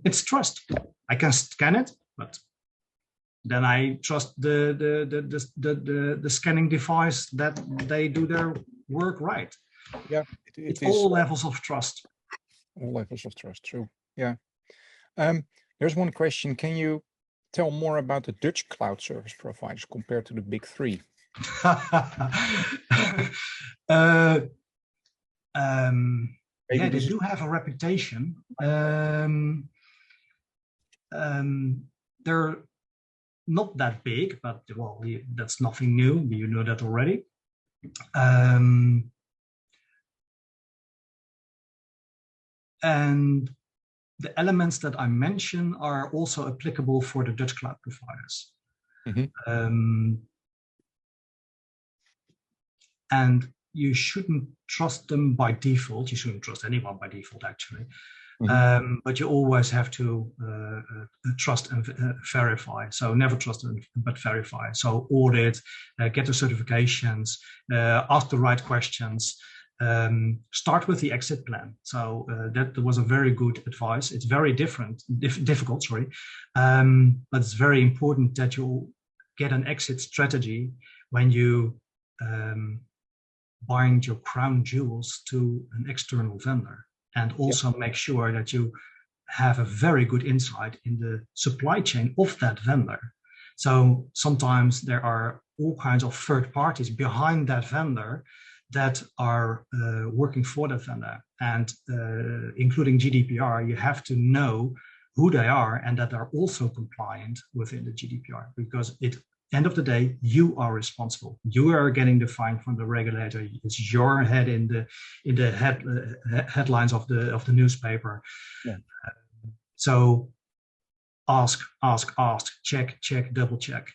It's trust. I can scan it, but then I trust the scanning device that they do their work right. Yeah, it's all levels of trust. All levels of trust, true. Yeah. There's one question. Can you tell more about the Dutch cloud service providers compared to the big three? Yeah, they do have a reputation. They're not that big, but well, that's nothing new. You know that already. And the elements that I mentioned are also applicable for the Dutch cloud providers. Mm-hmm. And you shouldn't trust them by default. You shouldn't trust anyone by default, actually. Mm-hmm. But you always have to trust and verify. So never trust but verify. So audit, get the certifications, ask the right questions, start with the exit plan. So that was a very good advice. It's very difficult, sorry. But it's very important that you get an exit strategy when you bind your crown jewels to an external vendor. And also make sure that you have a very good insight in the supply chain of that vendor. So sometimes there are all kinds of third parties behind that vendor that are working for that vendor. And including GDPR, you have to know who they are and that they're also compliant within the GDPR, because end of the day, you are responsible. You are getting the fine from the regulator. It's your head in the headlines of the newspaper. Yeah. So ask, check, double check,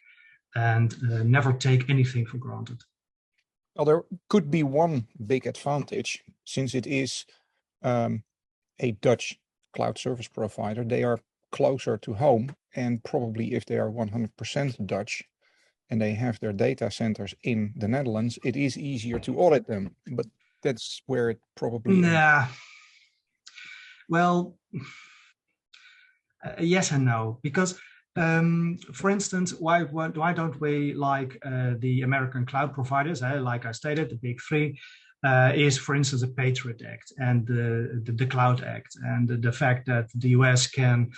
and never take anything for granted. Well, there could be one big advantage, since it is a Dutch cloud service provider. They are closer to home, and probably if they are 100% Dutch, and they have their data centers in the Netherlands, it is easier to audit them. But that's where it probably ends. Well, yes and no. Because, for instance, why don't we like the American cloud providers? Like I stated, the big three is, for instance, the Patriot Act and the Cloud Act, and the fact that the US can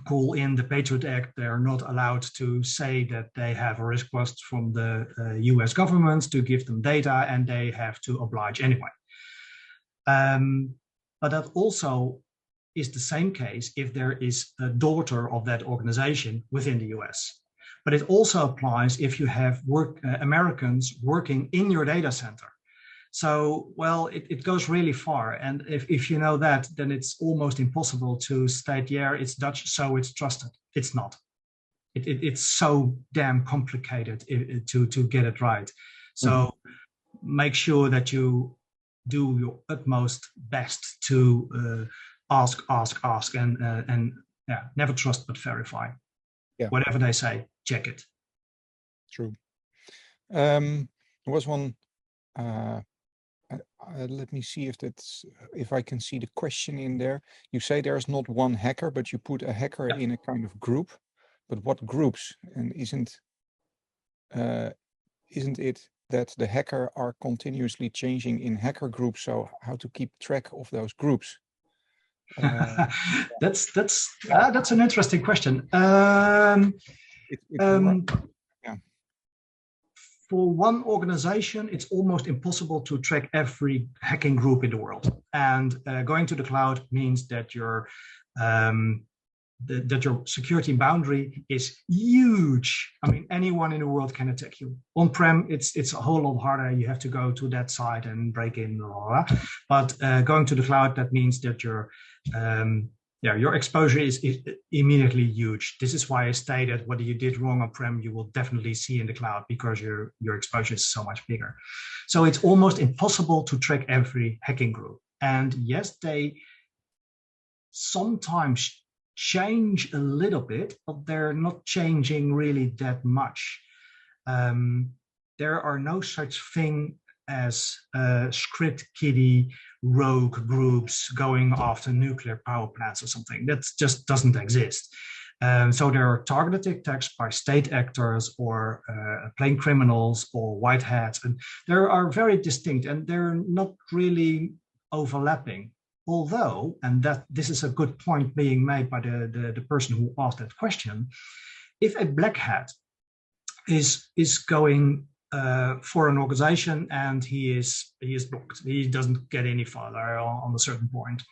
call in the Patriot Act. They are not allowed to say that they have a request from the US government to give them data, and they have to oblige anyway. But that also is the same case if there is a daughter of that organization within the US. But it also applies if you have Americans working in your data center. So, well, it goes really far. And if you know that, then it's almost impossible to state, yeah, it's Dutch, so it's trusted. It's not. It's so damn complicated to get it right. So make sure that you do your utmost best to ask, and never trust but verify. Yeah. Whatever they say, check it. True. There was one. Let me see if I can see the question in there. You say there's not one hacker, but you put a hacker in a kind of group. But what groups? And isn't it that the hacker are continuously changing in hacker groups? So how to keep track of those groups? That's an interesting question. For one organization, it's almost impossible to track every hacking group in the world. And going to the cloud means that your security boundary is huge. I mean, anyone in the world can attack you. On-prem, it's a whole lot harder. You have to go to that site and break in. But going to the cloud, that means that your yeah, your exposure is immediately huge. This is why I stated whether you did wrong on-prem, you will definitely see in the cloud because your exposure is so much bigger. So it's almost impossible to track every hacking group. And yes, they sometimes change a little bit, but they're not changing really that much. There are no such thing as script kiddie rogue groups going after nuclear power plants or something. That just doesn't exist. So there are targeted attacks by state actors or plain criminals or white hats, and they are very distinct and they're not really overlapping. Although, and that this is a good point being made by the person who asked that question, if a black hat is going for an organization and he is blocked, he doesn't get any further on a certain point,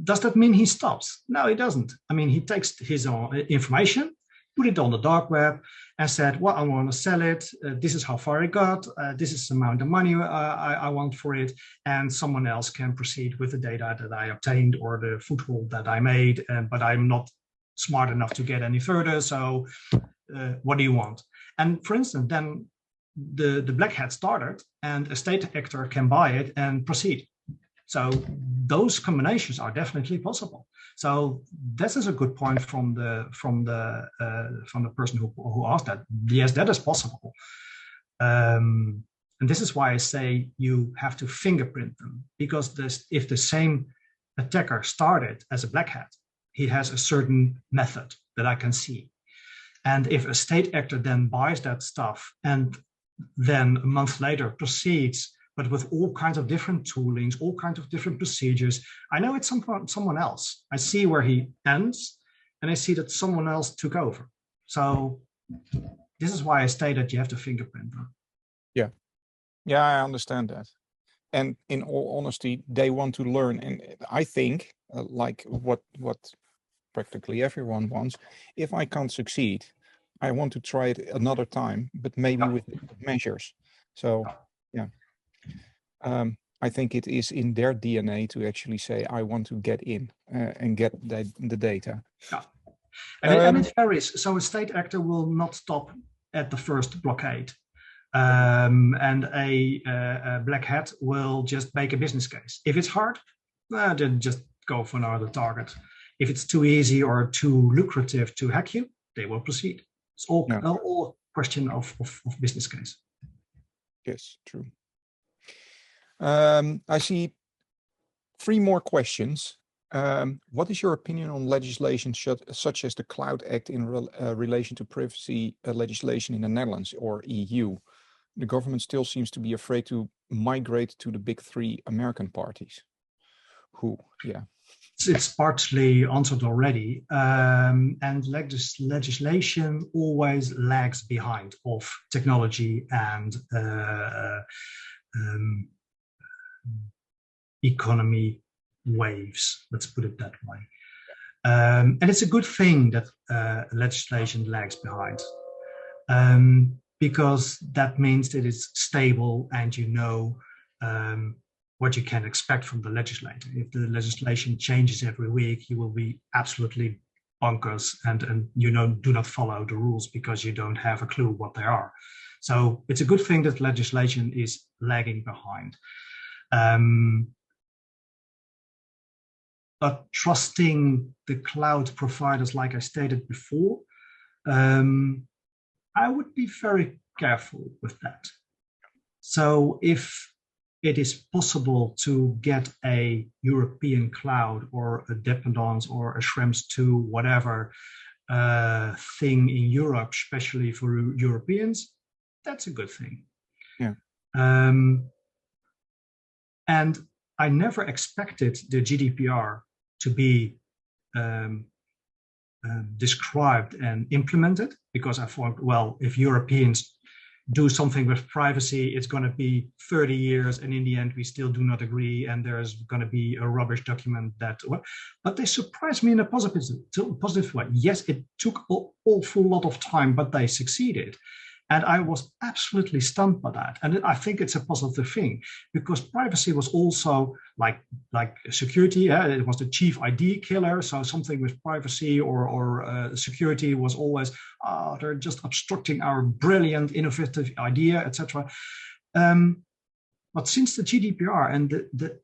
does that mean he stops? No, he doesn't. I mean, he takes his own information, put it on the dark web, and said, well, I want to sell it. This is how far I got. This is the amount of money I want for it. And someone else can proceed with the data that I obtained or the foothold that I made, but I'm not smart enough to get any further. So what do you want? And for instance, then the black hat started and a state actor can buy it and proceed. So those combinations are definitely possible. So this is a good point from the person who asked that. Yes, that is possible. And this is why I say you have to fingerprint them, because if the same attacker started as a black hat, he has a certain method that I can see. And if a state actor then buys that stuff and then a month later proceeds, but with all kinds of different toolings, all kinds of different procedures, I know it's someone else. I see where he ends, and I see that someone else took over. So this is why I stated you have to fingerprint them. Yeah, I understand that. And in all honesty, they want to learn. And I think, like what practically everyone wants, if I can't succeed, I want to try it another time, but maybe with measures. So, yeah. I think it is in their DNA to actually say, I want to get in and get the data. Yeah. And it varies. So a state actor will not stop at the first blockade. And a black hat will just make a business case. If it's hard, then just go for another target. If it's too easy or too lucrative to hack you, they will proceed. It's all a question of business case. Yes, true. I see 3 more questions. What is your opinion on legislation such as the Cloud Act in relation to privacy legislation in the Netherlands or EU? The government still seems to be afraid to migrate to the big 3 American parties. It's partly answered already. And legislation always lags behind of technology and economy waves, let's put it that way. And it's a good thing that legislation lags behind, because that means that it's stable and you know what you can expect from the legislator. If the legislation changes every week, you will be absolutely bonkers and you do not follow the rules because you don't have a clue what they are. So it's a good thing that legislation is lagging behind. But trusting the cloud providers, like I stated before, I would be very careful with that. So if it is possible to get a European cloud or a dependence or a Schrems 2, whatever thing in Europe, especially for Europeans, that's a good thing. Yeah. And I never expected the GDPR to be described and implemented, because I thought, well, if Europeans do something with privacy, it's going to be 30 years, and in the end, we still do not agree, and there's going to be a rubbish document that. But they surprised me in a positive way. Yes, it took an awful lot of time, but they succeeded. And I was absolutely stunned by that. And I think it's a positive thing, because privacy was also like security. It was the chief ID killer. So something with privacy or security was always, they're just obstructing our brilliant, innovative idea, etc. But since the GDPR and the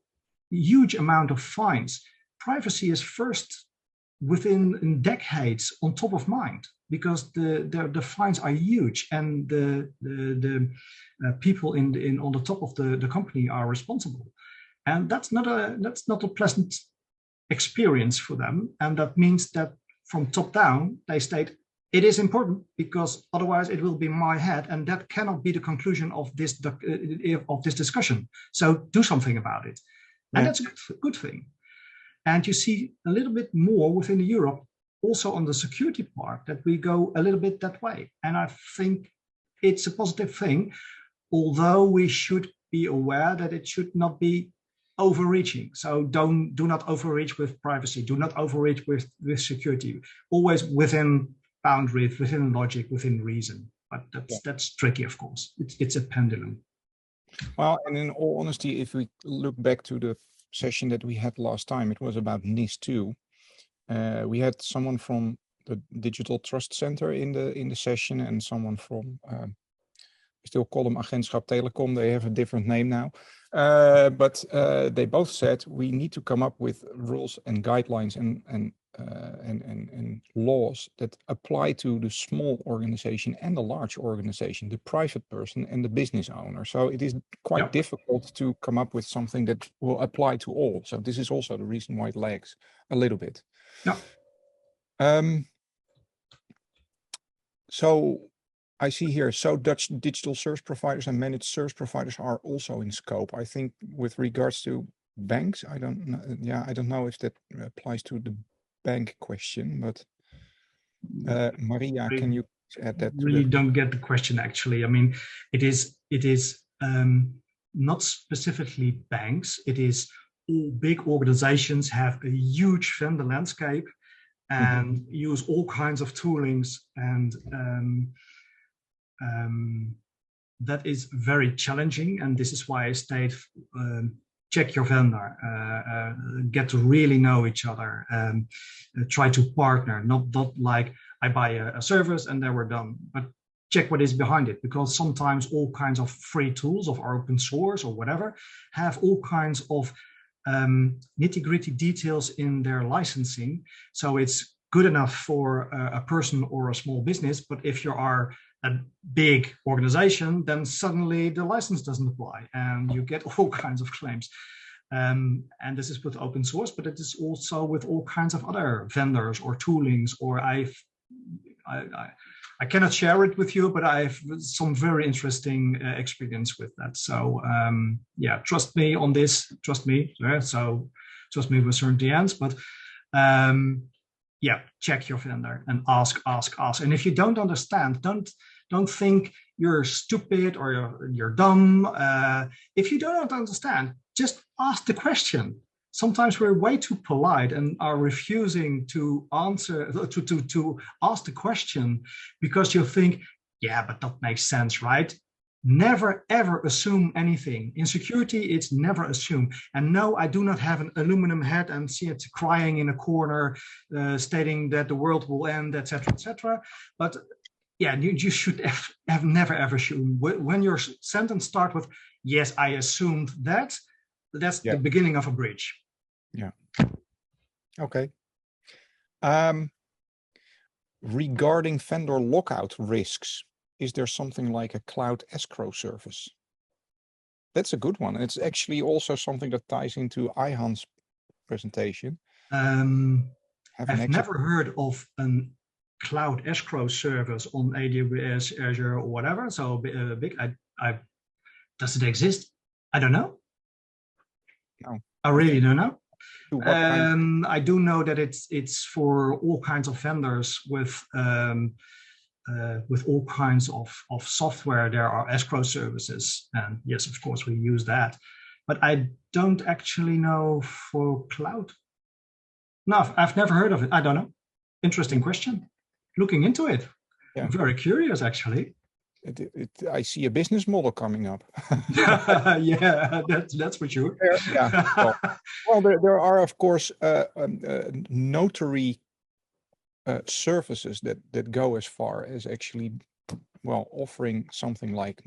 huge amount of fines, privacy is first within decades on top of mind, because the fines are huge, and the people on the top of the company are responsible, and that's not a pleasant experience for them. And that means that from top down they state it is important, because otherwise it will be my head, and that cannot be the conclusion of this discussion. So do something about it, and that's a good thing. And you see a little bit more within Europe, also on the security part, that we go a little bit that way. And I think it's a positive thing, although we should be aware that it should not be overreaching. So do not overreach with privacy, do not overreach with security, always within boundaries, within logic, within reason. But that's tricky, of course. It's a pendulum. Well, and in all honesty, if we look back to the session that we had last time, it was about NIS2. We had someone from the Digital Trust Center in the session, and someone from we still call them Agentschap Telecom. They have a different name now, but they both said we need to come up with rules and guidelines and laws that apply to the small organization and the large organization, the private person and the business owner. So it is quite difficult to come up with something that will apply to all. So this is also the reason why it lags a little bit. So I see here, so Dutch digital service providers and managed service providers are also in scope. I think with regards to banks, I don't know. Yeah, I don't know if that applies to the bank question, but Maria, can you add that? Really don't get the question, actually. I mean, it is not specifically banks. It is all big organizations have a huge vendor landscape and use all kinds of toolings, and that is very challenging. And this is why I state, check your vendor, get to really know each other, try to partner, not like I buy a service and then we're done, but check what is behind it, because sometimes all kinds of free tools of open source or whatever have all kinds of nitty-gritty details in their licensing. So it's good enough for a person or a small business, but if you are a big organization, then suddenly the license doesn't apply and you get all kinds of claims. And this is with open source, but it is also with all kinds of other vendors or toolings, or I cannot share it with you, but I have some very interesting experience with that. So yeah, trust me on this, trust me. So trust me with certain ends, but yeah, check your vendor and ask. And if you don't understand, don't think you're stupid or you're dumb. If you don't understand, just ask the question. Sometimes we're way too polite and are refusing to answer, to ask the question, because you think, yeah, but that makes sense, right? Never, ever assume anything. In security, it's never assume. And no, I do not have an aluminum head and see it crying in a corner, stating that the world will end, etc., etc. But yeah, you should have never, ever assume. When your sentence starts with, yes, I assumed that, that's the beginning of a bridge. Yeah. Okay. Regarding vendor lockout risks, is there something like a cloud escrow service? That's a good one. It's actually also something that ties into Ayhan's presentation. I've never heard of a cloud escrow service on AWS, Azure, or whatever. So big. Does it exist? I don't know. No, I really don't know. I do know that it's for all kinds of vendors with all kinds of software. There are escrow services, and yes, of course, we use that. But I don't actually know for cloud. No, I've never heard of it. I don't know. Interesting question. Looking into it. Yeah. I'm very curious, actually. I see a business model coming up. Yeah, that's for sure. Yeah. Well, there are of course notary services that go as far as actually, well, offering something like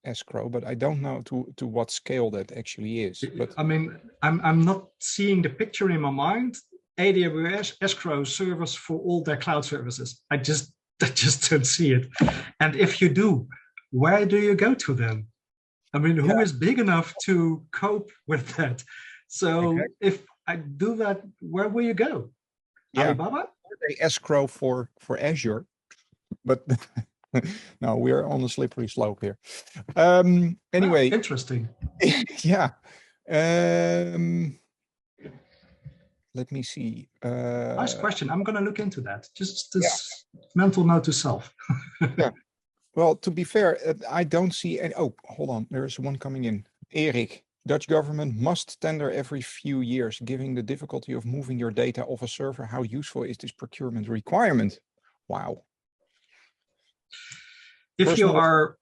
escrow, but I don't know to what scale that actually is. But I mean, I'm not seeing the picture in my mind. AWS escrow service for all their cloud services. I just don't see it. And if you do, where do you go to then? I mean, who is big enough to cope with that? So if I do that, where will you go? Alibaba? They escrow for Azure, but no, we are on a slippery slope here. Anyway, interesting. Yeah. Let me see. Nice question. I'm going to look into that. Just this mental note to self. Yeah. Well, to be fair, I don't see any. Oh, hold on. There's one coming in. Erik, Dutch government must tender every few years, given the difficulty of moving your data off a server. How useful is this procurement requirement? Wow. If you are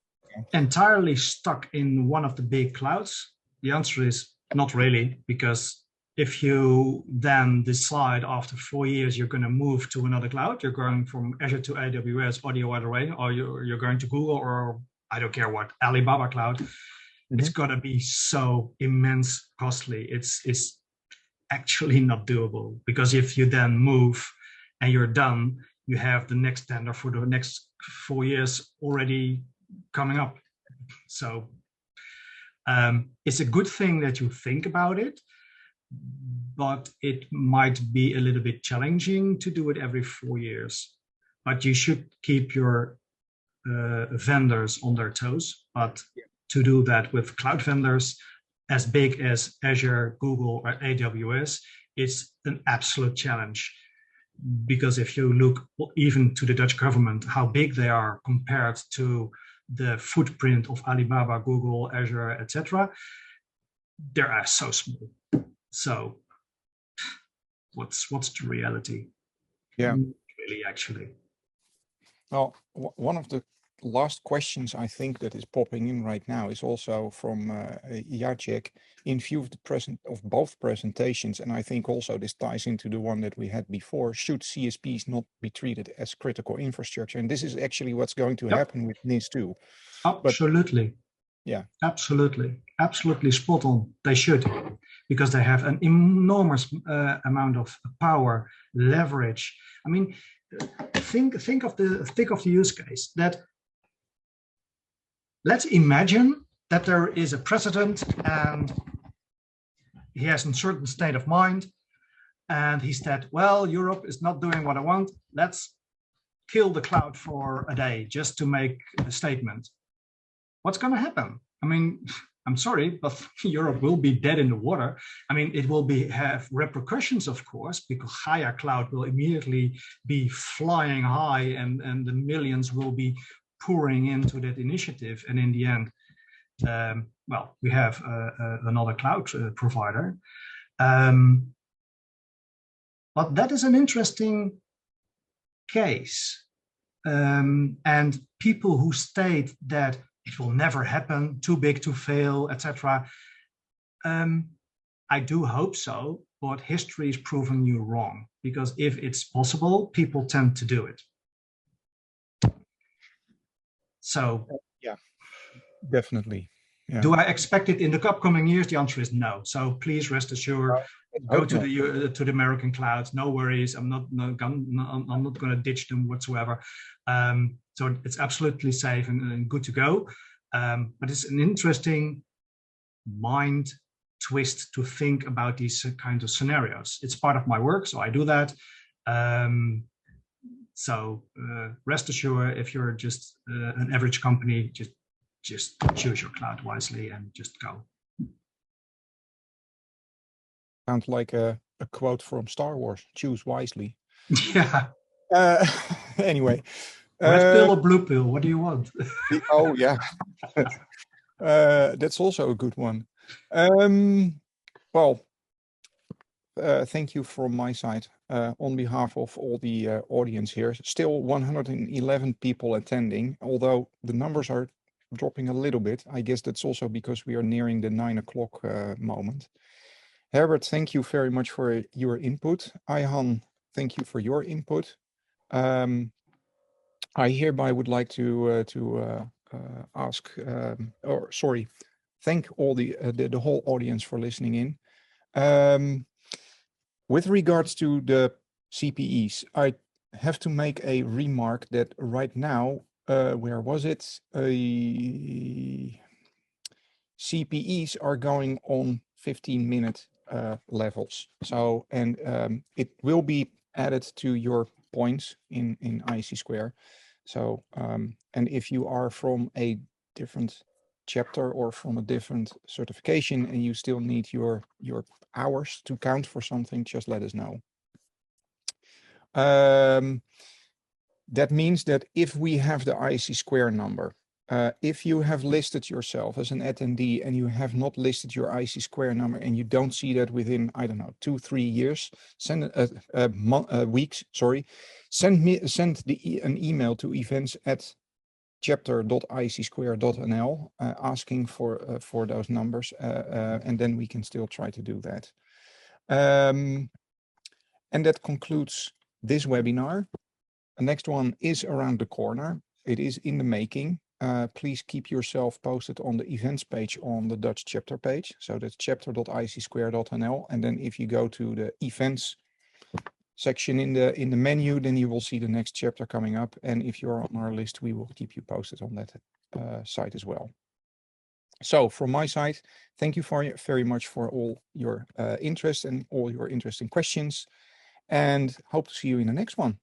entirely stuck in one of the big clouds, the answer is not really, because if you then decide after 4 years you're going to move to another cloud, you're going from Azure to AWS or the other way, or you're going to Google or I don't care what, Alibaba cloud, it's going to be so immense costly. It's actually not doable, because if you then move and you're done, you have the next tender for the next 4 years already coming up. So it's a good thing that you think about it, but it might be a little bit challenging to do it every 4 years. But you should keep your vendors on their toes. But to do that with cloud vendors as big as Azure, Google, or AWS, it's an absolute challenge. Because if you look even to the Dutch government, how big they are compared to the footprint of Alibaba, Google, Azure, etc., they are so small. So what's the reality? Yeah, really, actually. Well, one of the last questions I think that is popping in right now is also from Jacek. In view of both presentations, and I think also this ties into the one that we had before, should CSPs not be treated as critical infrastructure? And this is actually what's going to happen with NIS too. Absolutely. Yeah. Absolutely spot on. They should, because they have an enormous amount of power, leverage. I mean, think of the use case that. Let's imagine that there is a president and he has a certain state of mind, and he said, well, Europe is not doing what I want. Let's kill the cloud for a day just to make a statement. What's going to happen? I mean, I'm sorry, but Europe will be dead in the water. I mean, it will have repercussions, of course, because higher cloud will immediately be flying high, and the millions will be pouring into that initiative. And in the end, well, we have another cloud provider. But that is an interesting case. And people who state that it will never happen, too big to fail, etc. I do hope so, but history is proving you wrong, because if it's possible, people tend to do it. So yeah, definitely. Yeah. Do I expect it in the upcoming years? The answer is no. So please rest assured, go to the American clouds. No worries. I'm not going to ditch them whatsoever. So it's absolutely safe and good to go. But it's an interesting mind twist to think about these kind of scenarios. It's part of my work, so I do that. So rest assured, if you're just an average company, just choose your cloud wisely and just go. Sounds like a quote from Star Wars, choose wisely. Yeah. Anyway. Red pill or blue pill, what do you want? Oh, yeah. That's also a good one. Well, thank you from my side on behalf of all the audience here. Still 111 people attending, although the numbers are dropping a little bit. I guess that's also because we are nearing the 9 o'clock moment. Herbert, thank you very much for your input. Ayhan, thank you for your input. I hereby would like to thank all the whole audience for listening in. With regards to the CPEs, I have to make a remark that right now, where was it? CPEs are going on 15-minute levels. So, and it will be added to your points in ISC Square. So, and if you are from a different chapter or from a different certification and you still need your hours to count for something, just let us know. That means that if we have the ISC Square number, if you have listed yourself as an attendee and you have not listed your ISC Square number and you don't see that within, I don't know, 2-3 years, send weeks, sorry, send an email to events@chapter.iscsquare.nl asking for those numbers, and then we can still try to do that. And that concludes this webinar. The next one is around the corner. It is in the making. Please keep yourself posted on the events page on the Dutch chapter page. So that's chapter.iscsquare.nl. And then if you go to the events section in the menu, then you will see the next chapter coming up. And if you're on our list, we will keep you posted on that site as well. So from my side, thank you very much for all your interest and all your interesting questions, and hope to see you in the next one.